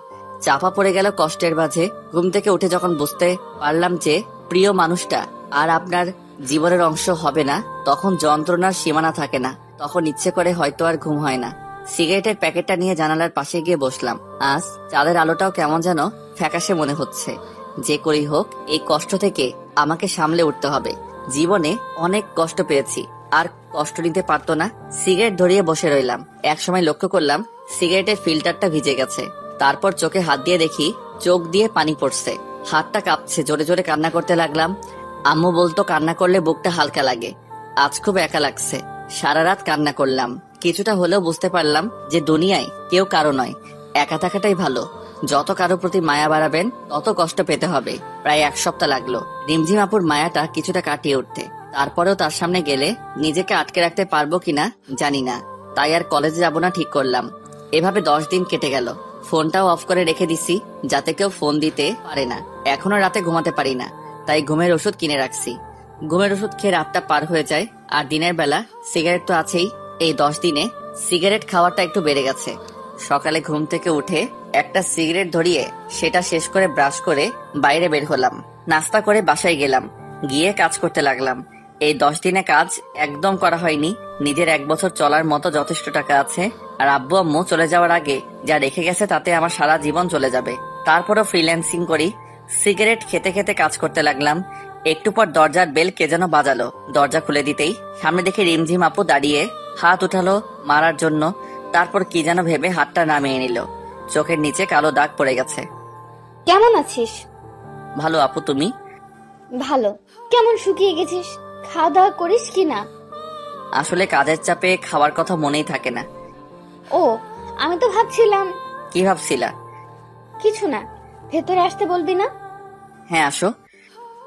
চাপা পড়ে গেল কষ্টের মাঝে। ঘুম থেকে উঠে যখন বুঝতে পারলাম যে প্রিয় মানুষটা আর আপনার জীবনের অংশ হবে না, তখন যন্ত্রণার সীমানা থাকে না। তখন ইচ্ছে করে হয়তো আর ঘুম হয় না। সিগারেটের প্যাকেটটা নিয়ে জানালার পাশে গিয়ে বসলাম। আজ চাঁদের আলোটাও কেমন যেন ফ্যাকাশে মনে হচ্ছে। যে করেই হোক এই কষ্ট থেকে আমাকে সামলে উঠতে হবে। জীবনে অনেক কষ্ট পেয়েছি, আর কষ্ট নিতে পারতো না। সিগারেট ধরিয়ে বসে রইলাম। একসময় লক্ষ্য করলাম সিগারেটের ফিল্টারটা ভিজে গেছে। তারপর চোখে হাত দিয়ে দেখি চোখ দিয়ে পানি পড়ছে। হাতটা কাঁপছে। জোরে জোরে কান্না করতে লাগলাম। আম্মু বলতো কান্না করলে বুকটা হালকা লাগে। আজ খুব একা লাগছে। সারা রাত কান্না করলাম। কিছুটা হলেও বুঝতে পারলাম যে দুনিয়ায় কেউ কারো নয়, একা থাকাটাই ভালো। যত কারো প্রতি মায়া বাড়াবেন তত কষ্ট পেতে হবে। প্রায় এক সপ্তাহ লাগলো রিমঝিম আপুর মায়াটা কিছুটা কাটিয়ে উঠতে। তারপরেও তার সামনে গেলে নিজেকে আটকে রাখতে পারবো কিনা জানি না। তাই আর কলেজে যাবো না ঠিক করলাম। এভাবে 10 দিন কেটে গেল। ফোনটাও অফ করে রেখে দিছি, যাতে কেউ ফোন দিতে পারে না। এখনো রাতে ঘুমাতে পারি না, তাই ঘুমের ওষুধ কিনে রাখছি। ঘুমের ওষুধ খেয়ে রাতটা পার হয়ে যায়। আর দিনের বেলা সিগারেট তো আছেই। এই 10 দিনে সিগারেট খাওয়াটা একটু বেড়ে গেছে। সকালে ঘুম থেকে উঠে একটা সিগারেট ধরিয়ে সেটা শেষ করে ব্রাশ করে বাইরে বের হলাম। নাস্তা করে বাসায় গেলাম। গিয়ে কাজ করতে লাগলাম। এই 10 দিনে কাজ একদম করা হয়নি। নিজের 1 বছর চলার মতো যথেষ্ট টাকা আছে, আর আব্বু আম্মু চলে যাওয়ার আগে যা রেখে গেছে তাতে আমার সারা জীবন চলে যাবে। তারপরও ফ্রিল্যান্সিং করি। সিগারেট খেতে খেতে কাজ করতে লাগলাম। একটু পর দরজার বেল কে যেন বাজালো। দরজা খুলে দিতেই সামনে দেখে রিমঝিম আপু দাঁড়িয়ে হাত উঠালো মারার জন্য। তারপর কি যেন ভেবে হাতটা নামিয়ে নিল। চোখের নিচে কালো দাগ পড়ে গেছে। কেমন আছিস? ভালো আপু, তুমি? ভালো। কেমন শুকিয়ে গেছিস? খাওয়া দাওয়া করিস কি না? আসলে কাজের চাপে খাওয়ার কথা মনেই থাকে না। ও, আমি তো ভাবছিলাম। কি ভাবছিলা? কিছু না, ভেতরে আসতে বলবি না? হ্যাঁ আসো।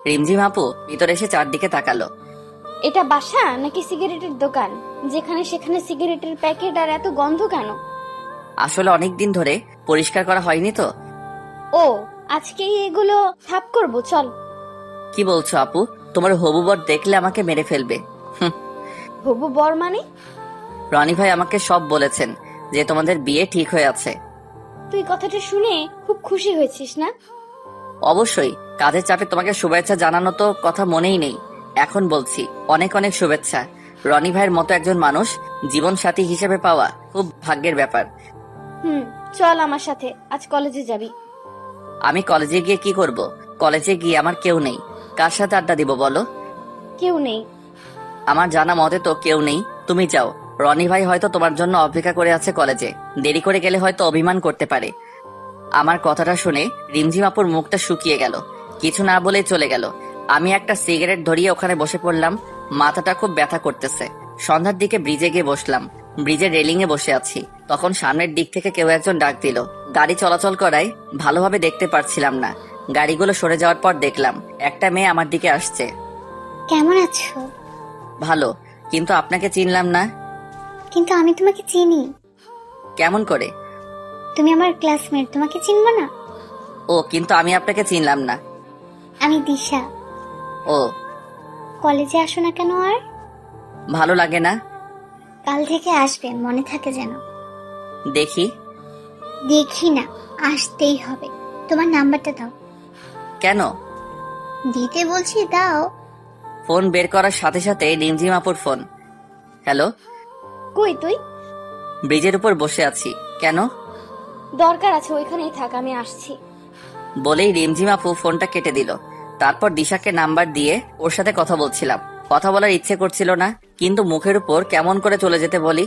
রিমঝিম আপু ভিতরে এসে চারদিকে তাকালো। এটা বাসা নাকি সিগারেটের দোকান? যেখানে সেখানে সিগারেটের প্যাকেট আর এত গন্ধ কেন? আসলে অনেকদিন ধরে পরিষ্কার করা হয়নি তো। ও, আজকেই এগুলো সাফ করব, চল। কি বলছো আপু? তোমার হবু বর দেখলে আমাকে মেরে ফেলবে। হবু বর মানে? রনি ভাই আমাকে সব বলেছেন যে তোমাদের বিয়ে ঠিক হয়ে আছে। তুই কথাটা শুনে খুব খুশি হয়েছিস না? অবশ্যই, কাজের চাপে তোমাকে শুভেচ্ছা জানানো তো কথা মনেই নেই। এখন বলছি, অনেক অনেক শুভেচ্ছা। রনি ভাইয়ের মতো একজন মানুষ জীবন সাথী হিসেবে পাওয়া খুব ভাগ্যের ব্যাপার। চল আমার সাথে, আজ কলেজে যাবি। আমি কলেজে গিয়ে কি করব? কলেজে গিয়ে আমার কেউ নেই। কার সাথে আড্ডা দিব বলো? কেউ নেই। আমার জানা মতে তো কেউ নেই। তুমি যাও। রনি ভাই হয়তো তোমার জন্য অপেক্ষা করে আছে কলেজে। দেরি করে গেলে হয়তো অভিমান করতে পারে। আমার কথাটা শুনে রিমঝিম আপুর মুখটা শুকিয়ে গেল। কিছু না বলে চলে গেল। আমি একটা সিগারেট ধরিয়ে ওখানে বসে পড়লাম। মাথাটা খুব ব্যথা করতেছে। সন্ধ্যার দিকে ব্রিজে গিয়ে বসলাম। ব্রিজের রেলিং এ বসে আছি। তখন সামনের দিক থেকে কেউ একজন ডাক দিল। গাড়ি চলাচল করায় ভালোভাবে দেখতে পারছিলাম না। গাড়িগুলো সরে যাওয়ার পর দেখলাম একটা মেয়ে আমার দিকে আসছে। কেমন আছো? ভালো, কিন্তু আপনাকে চিনলাম না। কিন্তু আমি তোমাকে চিনি। কেমন করে? তুমি আমার ক্লাসমেট, তোমাকে চিনবো না? ও, কিন্তু আমি আপনাকে চিনলাম না। আমি দিশা। ও, কলেজে আসো না কেন আর? ভালো লাগে না। কাল থেকে আসবে, মনে থাকে যেন। দেখি। দেখি না, আসতেই হবে। তোমার নাম্বারটা দাও। কেন? দিতে বলছি, দাও। ফোন বের করার সাথে সাথে রিমঝিম আপুর ফোন। হ্যালো। কই তুই? ব্রিজের উপর বসে আছি। কেন? দরকার আছে, ওইখানেই থাক, আমি আসছি। বলেই রিমঝিম আপু ফোনটা কেটে দিল। তারপর দিশাকে নাম্বার দিয়ে ওর সাথে কথা বলছিলাম। কথা বলার ইচ্ছে করছিল না, কিন্তু মুখের উপর কেমন করে চলে যেতে বলি।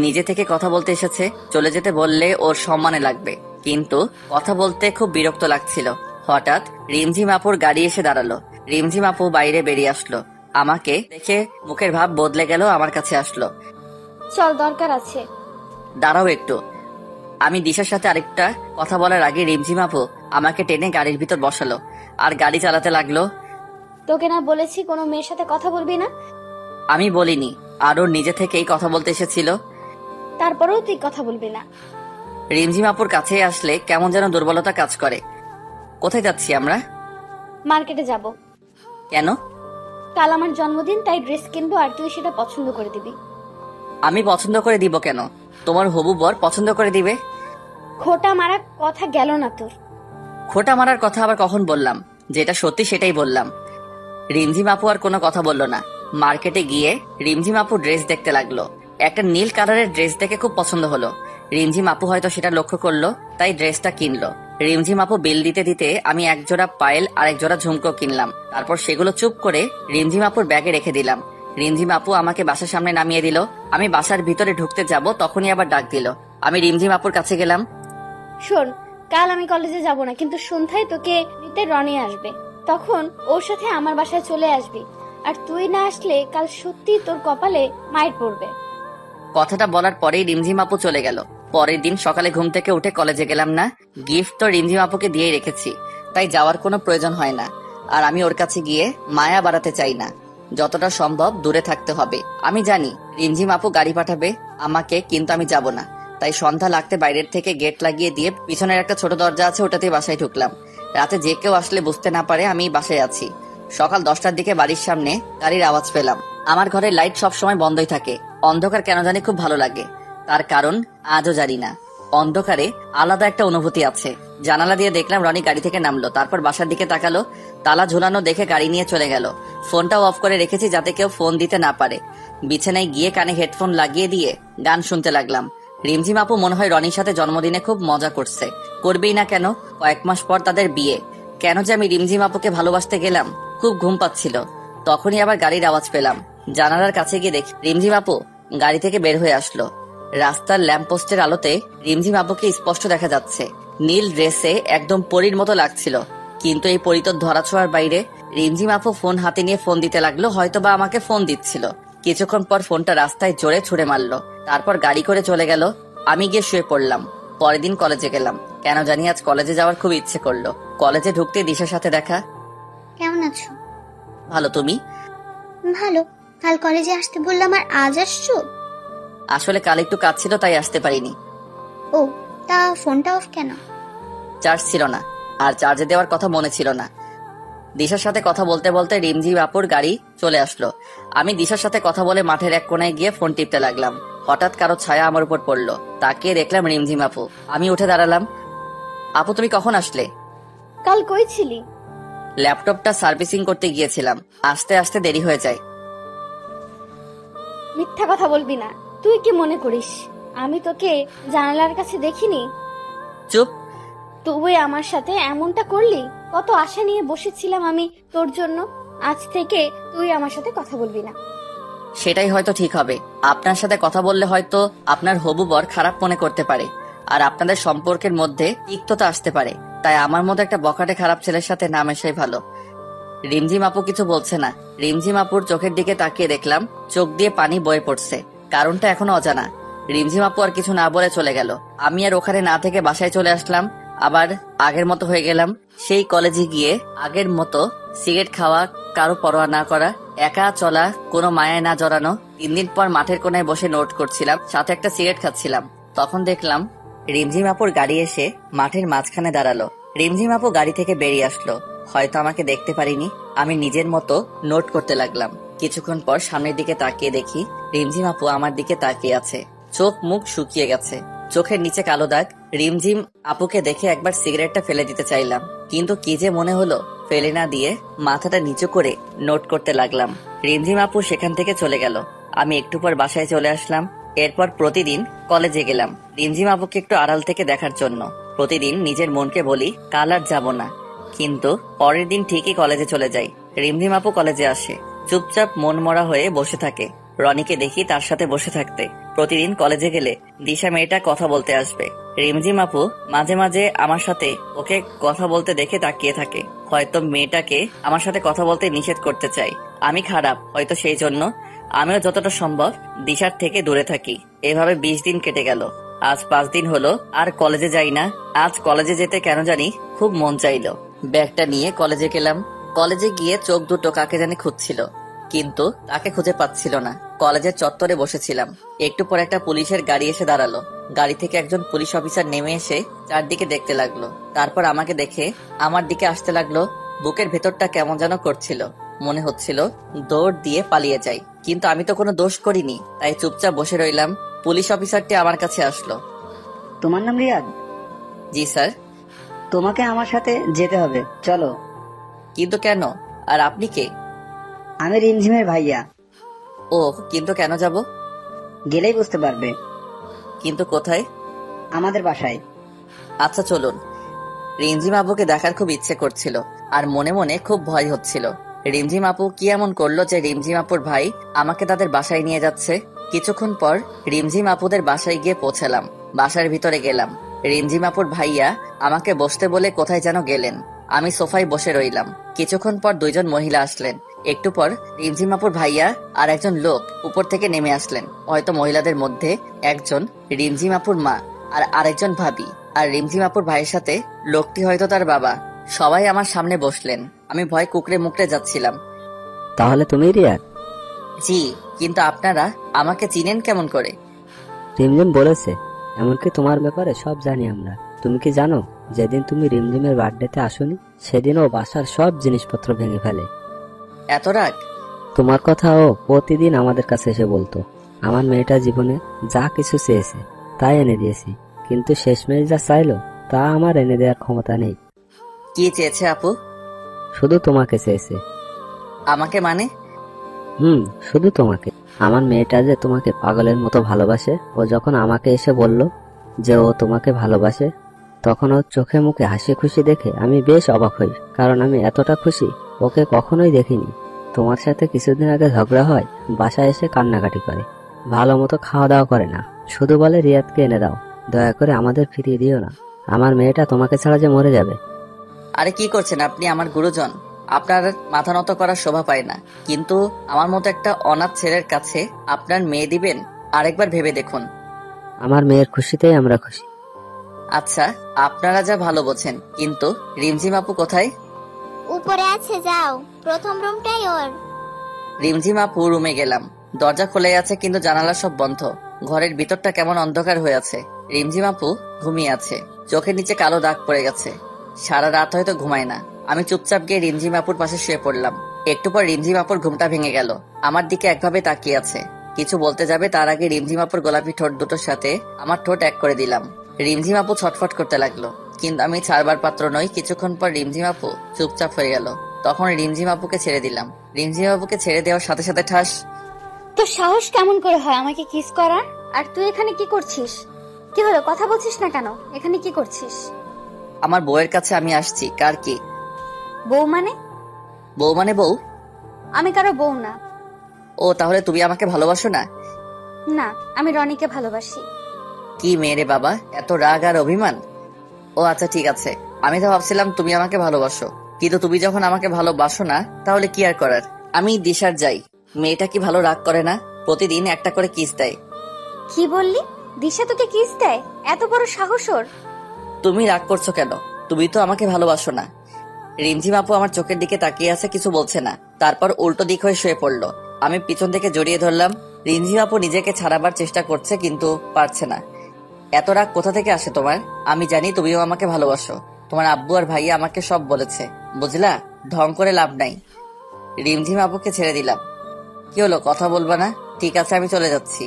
নিজে থেকে কথা বলতে এসেছে, চলে যেতে বললে ওর সম্মানে লাগবে, কিন্তু কথা বলতে খুব বিরক্ত লাগছিল। হঠাৎ রিমঝিম আপুর গাড়ি এসে দাঁড়ালো। রিমঝিম আপু বাইরে বেরিয়ে আসলো। আমাকে দেখে মুখের ভাব বদলে গেল, আমার কাছে আসলো। চল, দরকার আছে। দাঁড়াও একটু। আমি দিশার সাথে আরেকটা কথা বলার আগে রিমঝিম আপু আমাকে টেনে গাড়ির ভিতর বসালো আর গাড়ি চালাতে লাগলো। তোকে না বলেছি কোনো মেয়ের সাথে কথা বলবি না? আমি বলিনি, আর ওর নিজে থেকেই কথা বলতে এসেছিল। তারপরেও তুই কথা বলবি না? রিমঝিম আপুর কাছে আসলে কেমন যেন দুর্বলতা কাজ করে। কোথায় যাচ্ছি আমরা? মার্কেটে যাব। কেন? কাল আমার জন্মদিন, তাই ড্রেস কিনবো, আর তুই সেটা পছন্দ করে দিবি। আমি পছন্দ করে দিব কেন? তোমার হবু বর পছন্দ করে দিবে। খোটা মারা কথা গেল না তোর? খোটা মারার কথা আবার কখন বললাম? যেটা সত্যি সেটাই বললাম। রিমঝিম আপু আর কোনো কথা বললো না। মার্কেটে গিয়ে রিমঝিম আপু ড্রেস দেখতে লাগলো। একটা নীল কালারের ড্রেস দেখে খুব পছন্দ হলো। রিমঝিম আপু হয়তো সেটা লক্ষ্য করলো, তাই ড্রেসটা কিনলো। রিমঝিম আপু বিল দিতে দিতে আমি এক জোড়া পায়েল আর এক জোড়া ঝুমকো কিনলাম। তারপর সেগুলো চুপ করে রিমঝিম আপুর ব্যাগে রেখে দিলাম। রিমঝিম আপু আমাকে বাসার সামনে নামিয়ে দিল। আমি বাসার ভিতরে ঢুকতে যাব, তখনই আবার ডাক দিল। আমি রিমঝিম আপুর কাছে গেলাম। শোন, কাল আমি কলেজে যাব না, কিন্তু সন্ধ্যায় তোকে নিতে রনি আসবে। তখন ওর সাথে আমার বাসায় চলে আসবি। আর তুই না আসলে কাল সত্যি তোর কপালে মাইর পড়বে। কথাটা বলার পরেই রিমঝিম আপু চলে গেল। পরের দিন সকালে ঘুম থেকে উঠে কলেজে গেলাম না। গিফট তো রিমঝিম আপুকে দিয়েই রেখেছি, তাই যাওয়ার কোনো প্রয়োজন হয় না। আর আমি ওর কাছে গিয়ে মায়া বাড়াতে চাই না। যতটা সম্ভব দূরে থাকতে হবে। আমি জানি রিমঝিম আপু গাড়ি পাঠাবে আমাকে, কিন্তু আমি যাব না। তাই সন্ধ্যা লাগতে বাইরের থেকে গেট লাগিয়ে দিয়ে পিছনের একটা ছোট দরজা আছে, ওটাতেই বাসায় ঢুকলাম। রাতে যে কেউ আসলে বুঝতে না পারে আমি বাসায় আছি। সকাল 10টার দিকে বাড়ির সামনে গাড়ির আওয়াজ পেলাম। আমার ঘরের লাইট সব সময় বন্ধই থাকে। অন্ধকার কেন জানি খুব ভালো লাগে। তার কারণ আজও জানি না। অন্ধকারে আলাদা একটা অনুভূতি আছে। জানালা দিয়ে দেখলাম রনি গাড়ি থেকে নামলো, তারপর বাসার দিকে তাকালো, তালা ঝুলানো দেখে গাড়ি নিয়ে চলে গেল। ফোনটাও অফ করে রেখেছি যাতে কেউ ফোন দিতে না পারে। বিছানায় গিয়ে কানে হেডফোন লাগিয়ে দিয়ে গান শুনতে লাগলাম। রিমঝিম আপু মনে হয় রনির সাথে জন্মদিনে খুব মজা করছে, করবেই না কেন, কয়েক মাস পর তাদের বিয়ে। কেন যে আমি রিমঝিম আপুকে ভালোবাসতে গেলাম, খুব ঘুম পাচ্ছিল। তখনই আবার গাড়ির আওয়াজ পেলাম। জানালার কাছে গিয়ে দেখি রিমঝিম আপু গাড়ি থেকে বের হয়ে আসলো। রাস্তার ল্যাম্পপোস্টের আলোতে রিমঝিম আপুকে স্পষ্ট দেখা যাচ্ছে। নীল ড্রেসে একদম পরীর মতো লাগছিল, কিন্তু এই পরী তো ধরাছোঁয়ার বাইরে। রিমঝিম আপু ফোন হাতে নিয়ে ফোন দিতে লাগলো, হয়তোবা আমাকে ফোন দিচ্ছিল। কিছুক্ষণ পর ফোনটা রাস্তায় জোরে ছুড়ে মারলো, তারপর গাড়ি করে চলে গেল। আমি গিয়ে শুয়ে পড়লাম। পরের দিন কলেজে গেলাম। কেন জানি আজ কলেজে যাওয়ার খুব ইচ্ছে করলো। কলেজে ঢুকতে দিশার সাথে দেখা। কেমন আছো? ভালো, তুমি? ভালো। কাল কলেজে আসতে বললাম আর আজ আসছো? আসলে কাল একটু কাজ ছিল, তাই আসতে পারিনি। ও, তা ফোনটা অফ কেন? চার্জ ছিল না, আর চার্জে দেওয়ার কথা মনে ছিল না। দিশার সাথে কথা বলতে বলতে রিমঝিম আপুর গাড়ি চলে আসলো। আমি দিশার সাথে কথা বলে মাঠের এক কোনায় গিয়ে ফোন টিপতে লাগলাম। হঠাৎ কারো ছায়া আমার উপর পড়লো, তাকিয়ে দেখলাম রিমঝিম আপু। আমি উঠে দাঁড়ালাম। আপু, তুমি কখন আসলে? কাল কই ছিলি? ল্যাপটপটা সার্ভিসিং করতে গিয়েছিলাম, আসতে আসতে দেরি হয়ে যায়। মিথ্যা কথা বলবি না। তুই কি মনে করিস আমি তোকে জানালার কাছে দেখিনি? চুপ। তুই আমার সাথে এমনটা করলি? কত আশা নিয়ে বসেছিলাম আমি তোর জন্য। আজ থেকে তুই আমার সাথে কথা বলবি না। সেটাই হয়তো ঠিক হবে। আপনার সাথে কথা বললে হয়তো আপনার হবু বর খারাপ মনে করতে পারে, আর আপনাদের সম্পর্কের মধ্যে তিক্ততা আসতে পারে। তাই আমার মতো একটা বখাটে খারাপ ছেলের সাথে না মেশাই ভালো। রিমঝিম আপু কিছু বলছে না। রিমঝিম আপুর চোখের দিকে তাকিয়ে দেখলাম চোখ দিয়ে পানি বয়ে পড়ছে। কারণটা এখনো অজানা। রিমঝিম আপু আর কিছু না বলে চলে গেল। আমি আর ওখানে না থেকে বাসায় চলে আসলাম। আবার আগের মতো হয়ে গেলাম। সেই কলেজে গিয়ে আগের মতো সিগারেট খাওয়া, কারো পরোয়া না করা, একা চলা, কোনো মায়ায় না জড়ানো। 3 দিন পর মাঠের কোনায় বসে নোট করছিলাম, সাথে একটা সিগারেট খাচ্ছিলাম। তখন দেখলাম রিমঝিম আপুর গাড়ি এসে মাঠের মাঝখানে দাঁড়ালো। রিমঝিম আপু গাড়ি থেকে বেরিয়ে আসলো। হয়তো আমাকে দেখতে পারিনি। আমি নিজের মতো নোট করতে লাগলাম। কিছুক্ষণ পর সামনের দিকে তাকিয়ে দেখি রিমঝিম আপু আমার দিকে তাকিয়ে আছে। চোখ মুখ শুকিয়ে গেছে, চোখের নিচে কালো দাগ। রিমঝিম আপুকে দেখে একবার সিগারেটটা ফেলে দিতে চাইলাম, কিন্তু কি যে মনে হলো, ফেলে না দিয়ে মাথাটা নিচু করে নোট করতে লাগলাম। রিমঝিম আপু সেখান থেকে চলে গেল। আমি একটু পর বাসায় চলে আসলাম। এরপর প্রতিদিন কলেজে গেলাম রিমঝিম আপুকে একটু আড়াল থেকে দেখার জন্য। প্রতিদিন নিজের মনকে বলি কাল আর যাবো না, কিন্তু পরের দিন ঠিকই কলেজে চলে যাই। রিমঝিম আপু কলেজে আসে, চুপচাপ মন মরা হয়ে বসে থাকে। রনিকে দেখি তার সাথে বসে থাকতে। প্রতিদিন কলেজে গেলে দিশা মেয়েটা কথা বলতে আসবে। রিমঝিম আপু মাঝে মাঝে আমার সাথে ওকে কথা বলতে দেখে তাকিয়ে থাকে। হয়তো মেয়েটাকে আমার সাথে কথা বলতে নিষেধ করতে চাই। আমি খারাপ হয়তো, সেই জন্য আমিও যতটা সম্ভব দিশার থেকে দূরে থাকি। এভাবে 20 দিন কেটে গেল। আজ 5 দিন হলো আর কলেজে যাই না। আজ কলেজে যেতে কেন জানি খুব মন চাইলো। ব্যাগটা নিয়ে কলেজে গেলাম। কলেজে গিয়ে চোখ দুটো কাকে জানি খুঁজছিল, কিন্তু তাকে খুঁজে পাচ্ছিল না। কলেজের চত্বরে বসেছিলাম। একটু পর একটা পুলিশের গাড়ি এসে দাঁড়ালো। গাড়ি থেকে একজন পুলিশ অফিসার নেমে এসে চারদিকে দেখতে লাগলো। তারপর আমাকে দেখে আমার দিকে আসতে লাগলো। বুকের ভেতরটা কেমন যেন করছিল, মনে হচ্ছিল দৌড় দিয়ে পালিয়ে যাই, কিন্তু আমি তো কোনো দোষ করিনি, তাই চুপচাপ বসে রইলাম। পুলিশ অফিসারটি আমার কাছে আসলো। তোমার নাম রিয়াদ? জি স্যার। তোমাকে আমার সাথে যেতে হবে, চলো। কিন্তু কেন? আর আপনি কে? আমি রিমঝিমের ভাইয়া। ও, কিন্তু কেন যাব? গেলেই বুঝতে পারবে। কিন্তু কোথায়? আমাদের বাসায়। আচ্ছা চলুন। রিমঝিম আপুকে দেখার খুব ইচ্ছে করছিল, আর মনে মনে খুব ভয় হচ্ছিল। রিমঝিম আপু কি এমন করলো যে রিমঝিম আপুর ভাই আমাকে তাদের বাসায় নিয়ে যাচ্ছে? কিছুক্ষণ পর রিমঝিম আপুদের বাসায় গিয়ে পৌঁছালাম। বাসার ভিতরে গেলাম। রিমঝিম আপুর ভাইয়া আমাকে বসতে বলে কোথায় যেন গেলেন। আমি সোফায় বসে রইলাম। কিছুক্ষণ পর 2 জন মহিলা আসলেন। একটু পর রিমঝিম আপুর ভাইয়া আর একজন লোক উপর থেকে নেমে আসলেন। হয়তো মহিলাদের মধ্যে একজন রিমঝিম আপুর মা আর আরেকজন ভাবি। আর রিমঝিম আপুর ভাইয়ের সাথে লোকটি হয়তো তার বাবা। সবাই আমার সামনে বসলেন। আমি ভয় কুকড়ে মুকড়ে যাচ্ছিলাম। তাহলে তুমি রিয়াদ? জি, কিন্তু আপনারা আমাকে চিনেন কেমন করে? রিমঝিম বলেছে, এমনকি তোমার ব্যাপারে সব জানি আমরা। তুমি কি জানো, যেদিন তুমি রিমঝিমের বার্থডেতে আসোনি সেদিন ও বাসার সব জিনিসপত্র ভেঙে ফেলে। এত রাগ? তোমার কথা ও প্রতিদিন আমাদের কাছে এসে বলতো। আমার মেয়েটা জীবনে যা কিছু চেয়েছে তাই এনে দিয়েছি, কিন্তু শেষমেশ যা চাইলো তা আমার এনে দেওয়ার ক্ষমতা নেই। কি চেয়েছে আপু? শুধু তোমাকে চেয়েছে। আমাকে মানে? শুধু তোমাকে। আমার মেয়েটা যে তোমাকে পাগলের মতো ভালোবাসে, ও যখন আমাকে এসে বলল যে ও তোমাকে ভালোবাসে, তখন ওর চোখে মুখে হাসি খুশি দেখে আমি বেশ অবাক হই, কারণ আমি এতটা খুশি ওকে কখনোই দেখিনি। তোমার সাথে কিছুদিন আগে ঝগড়া হয়, বাসায় এসে কান্নাকাটি করে, ভালো মতো খাওয়া দাওয়া করে না, শুধু বলে রিয়াদকে এনে দাও, দয়া করে আমাদের ফিরিয়ে দিও না, আমার মেয়েটা তোমাকে ছাড়া যে মরে যাবে। আরে কি করছেন আপনি? আমার গুরুজন, আপনার মাথা নত করার শোভা পায় না, কিন্তু আমার মতো একটা অনাথ ছেলের কাছে আপনার মেয়ে দিবেন? আরেকবার ভেবে দেখুন। আমার মেয়ের খুশিতেই আমরা খুশি। আচ্ছা, আপনারা যা ভালো বোঝেন, কিন্তু রিমঝিম আপু কোথায়? উপরে আছে, যাও, প্রথম রুমটাই ওর। রিমঝিম আপু রুমে গেলাম, দরজা খোলা আছে কিন্তু জানালা সব বন্ধ। ঘরের ভিতরটা কেমন অন্ধকার হয়ে আছে। রিমঝিম আপু ঘুমিয়ে আছে, চোখের নিচে কালো দাগ পড়ে গেছে, সারা রাত হয়তো ঘুমায় না। আমি চুপচাপ গিয়ে রিমঝিম আপুর পাশে শুয়ে পড়লাম। একটু পর রিমঝিম আপুর ঘুমটা ভেঙে গেল, আমার দিকে একভাবে তাকিয়ে আছে। কিছু বলতে যাবে তার আগে রিমঝিম আপুর গোলাপি ঠোঁট দুটোর সাথে আমার ঠোঁট এক করে দিলাম। রিমঝিম আপু ছটফট করতে লাগলো, কিন্তু আমি ছাড়বার পাত্র নই। কিছুক্ষণ পর রিমঝিম আপু চুপচাপ হয়ে গেল, তখন রিমঝিম আপুকে ছেড়ে দিলাম। রিমঝিম আপুকে ছেড়ে দেওয়ার সাথে সাথে ঠাস। তোর সাহস কেমন করে হয় আমাকে কিস করার? আর তুই এখানে কি করছিস? কি হলো, কথা বলছিস না কেন? এখানে কি করছিস? আমার বউয়ের কাছে আমি আসছি। কার কি? বউ মানে? বউ মানে বউ? আমি কারো বউ না। ও, তাহলে তুমি আমাকে ভালোবাসো না? না, আমি রনিকে ভালোবাসি। কি মেয়ে বাবা, এত রাগ আর অভিমান? ও আচ্ছা ঠিক আছে, আমি তো ভাবছিলাম তুমি আমাকে ভালোবাসো, কিন্তু তুমি যখন আমাকে ভালোবাসো না তাহলে কি আর করার। আমি দিশার যাই, মেয়েটা কি ভালো রাগ করে না? প্রতিদিন একটা করে কিস দেয়। কি বললি? দিশা তোকে কিস দেয়? এত বড় সাহস ওর? তুমি রাগ করছো কেন? তুমি তো আমাকে ভালোবাসো না। রিমঝিম আপু আমার চোখের দিকে তাকিয়ে আছে, কিছু বলছে না, তারপর উল্টো দিক হয়ে শুয়ে পড়লো। আমি পিছন থেকে জড়িয়ে ধরলাম। রিমঝিম আপু নিজেকে ছাড়াবার চেষ্টা করছে কিন্তু পারছে না। এত রাগ কোথা থেকে আসে তোমার? আমি জানি তুমিও আমাকে ভালোবাসো, তোমার আব্বু আর ভাইয়া আমাকে সব বলেছে, বুঝলা? ঢং করে লাভ নাই। রিমঝিম আপুকে ছেড়ে দিলাম। কি হলো, কথা বলবা না? ঠিক আছে, আমি চলে যাচ্ছি।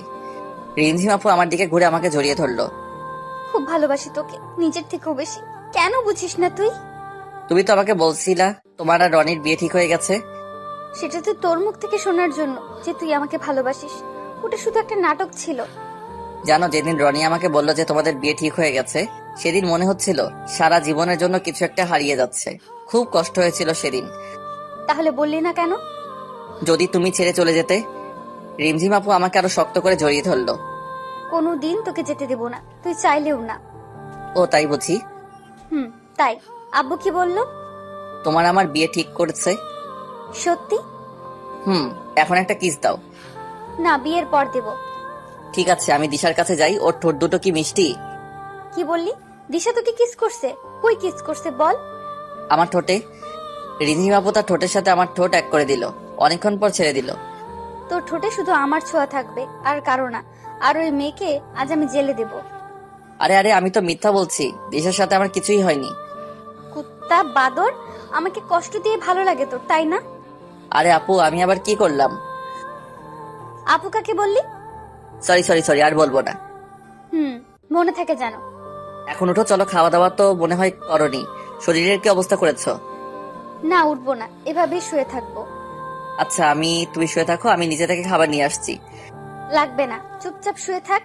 রিমঝিম আপু আমার দিকে ঘুরে আমাকে জড়িয়ে ধরলো। খুব ভালোবাসি তোকে, নিজের থেকেও বেশি। কেন বুঝিস না তুই? তুমি তো আমাকে বলছিলা তোমার আর রনির বিয়ে ঠিক হয়ে গেছে। সেটা তো তোর মুখ থেকে শোনার জন্য যে তুই আমাকে ভালোবাসিস। ওটা শুধু একটা নাটক ছিল। জানো, যেদিন রনি আমাকে বললো যে তোমাদের বিয়ে ঠিক হয়ে গেছে, সেদিন মনে হচ্ছিল সারা জীবনের জন্য কিছু একটা হারিয়ে যাচ্ছে। খুব কষ্ট হয়েছিল সেদিন। তাহলে বললি না কেন? যদি তুমি ছেড়ে চলে যেতে। রিমঝিম আপু আমাকে আরো শক্ত করে জড়িয়ে ধরলো। কোনো দিন তোকে যেতে দেব না, তুই চাইলেও না। ও তাই বুঝি? তাই। আব্বু কি বললো? তোমার আমার বিয়ে ঠিক করেছে। সত্যি? এখন একটা কিস দাও। না, বিয়ের পর দেব। ঠিক আছে, আমি দিশার কাছে যাই। ওর ঠোঁট দুটো কি মিষ্টি। কি বললি? দিশা তোকে কিস করছে? কই কিস করছে বল? আমার ঠোঁটে। রিমঝিম আপু তার ঠোঁটের সাথে আমার ঠোঁট এক করে দিল, অনেকক্ষণ পর ছেড়ে দিল। তোর ঠোঁটে শুধু আমার ছোঁয়া থাকবে, আর কারো না। আর ওই মেয়েকে আজ আমি জেলে দেব। আরে আরে, আমি তো মিথ্যা বলছি, দিশার সাথে আমার কিছুই হয়নি। কুত্তা বাদর, আমাকে কষ্ট দিয়ে ভালো লাগে তোর, তাই না? আরে আপু, আমি আবার কি করলাম? আপু কাকে বললি? সরি, আর বলবো না। মনে থাকে জানো। এখন উঠো, চলো। খাওয়া দাওয়া তো মনে হয় করনি। শরীরের কি অবস্থা করেছো? না, উঠবো না, এভাবেই শুয়ে থাকবো। আচ্ছা, তুমি শুয়ে থাকো, আমি নিজে থেকে খাবার নিয়ে আসছি। লাগবে না, চুপচাপ শুয়ে থাক।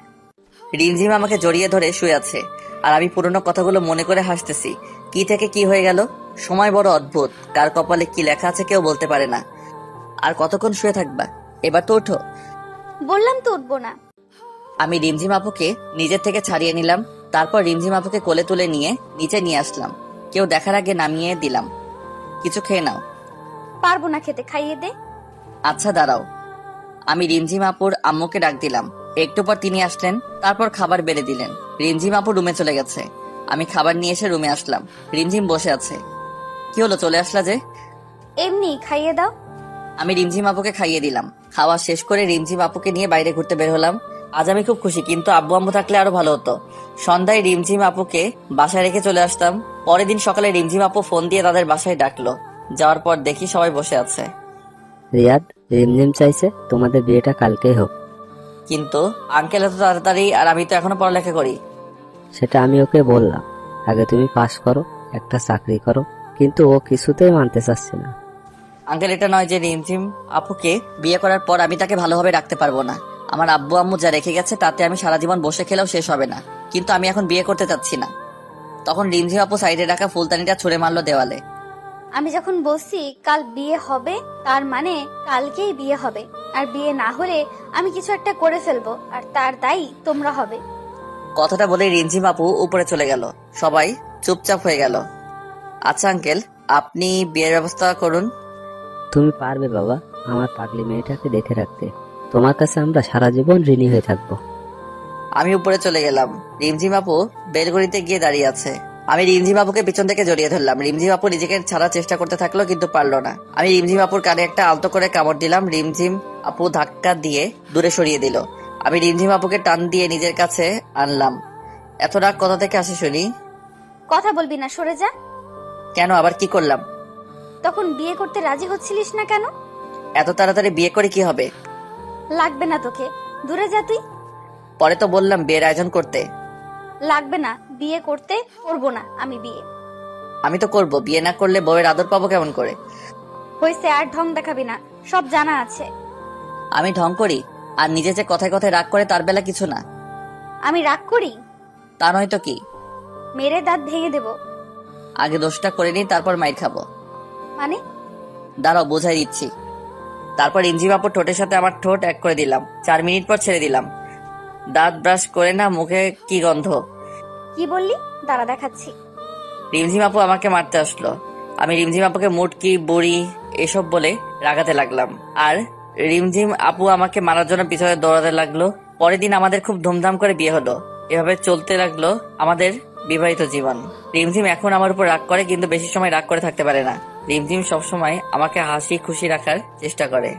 রিমঝিম আমাকে জড়িয়ে ধরে শুয়ে আছে, আর আমি পুরনো কথাগুলো মনে করে হাসতেছি। কি থেকে কি হয়ে গেল। সময় বড় অদ্ভুত, কার কপালে কি লেখা আছে কেউ বলতে পারে না। আর কতক্ষণ শুয়ে থাকবা? এবার তো ওঠো। বললাম তো উঠবো না। আমি রিমঝিম আপুকে নিজের থেকে ছাড়িয়ে নিলাম, তারপর রিমঝিম আপুকে কোলে তুলে নিয়ে নিচে নিয়ে আসলাম। কেউ দেখার আগে নামিয়ে দিলাম। কিছু খেয়ে নাও। পারবো না খেতে, খাইয়ে দে। আচ্ছা দাঁড়াও। আমি রিমঝিম আপুর আম্মুকে ডাক দিলাম। একটু পর তিনি আসলেন, তারপর খাবার বেড়ে দিলেন। রিমঝিম আপু রুমে চলে গেছে। আমি খাবার নিয়ে এসে রুমে আসলাম। রিমঝিম বসে আছে। কি হলো, চলে আসলা যে? এমনি খাইয়ে দাও। আমি রিমঝিম আপুকে খাইয়ে দিলাম। খাওয়া শেষ করে রিমঝিম আপুকে নিয়ে বাইরে ঘুরতে বের হলাম। আজ আমি খুব খুশি, কিন্তু আব্বু আম্মু থাকলে আরো ভালো হতো। সন্ধ্যায় রিমঝিম আপুকে বাসায় রেখে চলে আসতাম। পরের দিন সকালে রিমঝিম আপু ফোন দিয়ে তাদের বাসায় ডাকলো। যাওয়ার পর দেখি সবাই বসে আছে। রিয়াদ, রিমঝিম চাইছে তোমাদের বিয়েটা কালকেই হোক। কিন্তু আঙ্কেল এত তাড়াতাড়ি, আর আমি তো এখনো পড়ালেখা করি। সেটা আমি ওকে বললাম, আগে তুমি পাশ করো, একটা চাকরি করো, কিন্তু ও কিছুতেই মানতে চাচ্ছে না। আঙ্কেল, এটা নয় যে রিমঝিম আপুকে বিয়ে করার পর আমি তাকে ভালোভাবে রাখতে পারবো না। আমার আব্বু আম্মু যা রেখে গেছে তাতে আমি সারা জীবন বসে খেলেও শেষ হবে না, কিন্তু আমি এখন বিয়ে করতে চাচ্ছি না। তখন রিমঝিম আপু সাইডে রাখা ফুলদানিটা ছুঁড়ে মারলো দেওয়ালে। আমি যখন বলছি কাল বিয়ে হবে, তার মানে কালকেই বিয়ে হবে। আর বিয়ে না হলে আমি কিছু একটা করে ফেলবো, আর তার দায়ী তোমরা হবে। কথাটা বলে রিমঝিম আপু উপরে চলে গেল। সবাই চুপচাপ হয়ে গেল। আচ্ছা আঙ্কেল, আপনি বিয়ের ব্যবস্থা করুন। তুমি পারবে বাবা আমার পাগলি মেয়েটাকে দেখে রাখতে। তোমার কাছে আমরা সারা জীবন ঋণী হয়ে থাকবো। আমি উপরে চলে গেলাম। রিমঝিম আপু বেলগড়িতে গিয়ে দাঁড়িয়ে আছে। আমি রিমঝিম আপুকে পিছন থেকে জড়িয়ে ধরলাম। রিমঝিম আপু নিজেকে ছাড়ার চেষ্টা করতে থাকলো, কিন্তু পারলো না। আমি রিমঝিম আপুর কানে একটা আলতো করে কামড় দিলাম। রিমঝিম আপু ধাক্কা দিয়ে দূরে সরিয়ে দিল। আমি রিমঝিম আপুকে টান দিয়ে নিজের কাছে আনলাম। এত রাগ কোথা থেকে আসে শুনি? কথা বলবি না, সরে যা। কেন, আবার কি করলাম? তখন বিয়ে করতে রাজি হচ্ছিলিস না কেন? এত তাড়াতাড়ি বিয়ে করে কি হবে? লাগবে না তোকে, দূরে যা তুই। পরে তো বললাম বিয়ের আয়োজন করতে। লাগবে না, বিয়ে করতে করবো না আমি বিয়ে। আমি তো করব, বিয়ে না করলে বউয়ের আদর পাবো কেমন করে? হয়েছে, আর ঢং দেখাবি না, সব জানা আছে। আমি ঢং করি? আর নিজে যে কথায় কথায় রাগ করে তার বেলা কিছু না। আমি রাগ করি? তা নয় তো কি? মেরে দাঁত ভেঙে দেব। আগে দোষটা করে নিই, তারপর মাইর খাবো। মানে? দাঁড়াও, বোঝাই দিচ্ছি। তারপর রিমঝিম আপুর ঠোঁটের সাথে আমার ঠোঁট এক করে দিলাম। 4 মিনিট পর ছেড়ে দিলাম। দাঁত ব্রাশ করে না, মুখে কি গন্ধ। কি বললি? দাঁড়া দেখাচ্ছি। রিমঝিম আপু আমাকে মারতে আসলো। আমি রিমঝিম আপুকে মুটকি বুড়ি এসব বলে রাগাতে লাগলাম। আর রিমঝিম আপু আমাকে মারার জন্য পিছনে দৌড়াতে লাগলো। পরের দিন আমাদের খুব ধুমধাম করে বিয়ে হলো। এভাবে চলতে লাগলো আমাদের বিবাহিত জীবন। রিমঝিম এখন আমার উপর রাগ করে, কিন্তু বেশি সময় রাগ করে থাকতে পারে না। রিমঝিম সবসময় আমাকে হাসি খুশি রাখার চেষ্টা করে।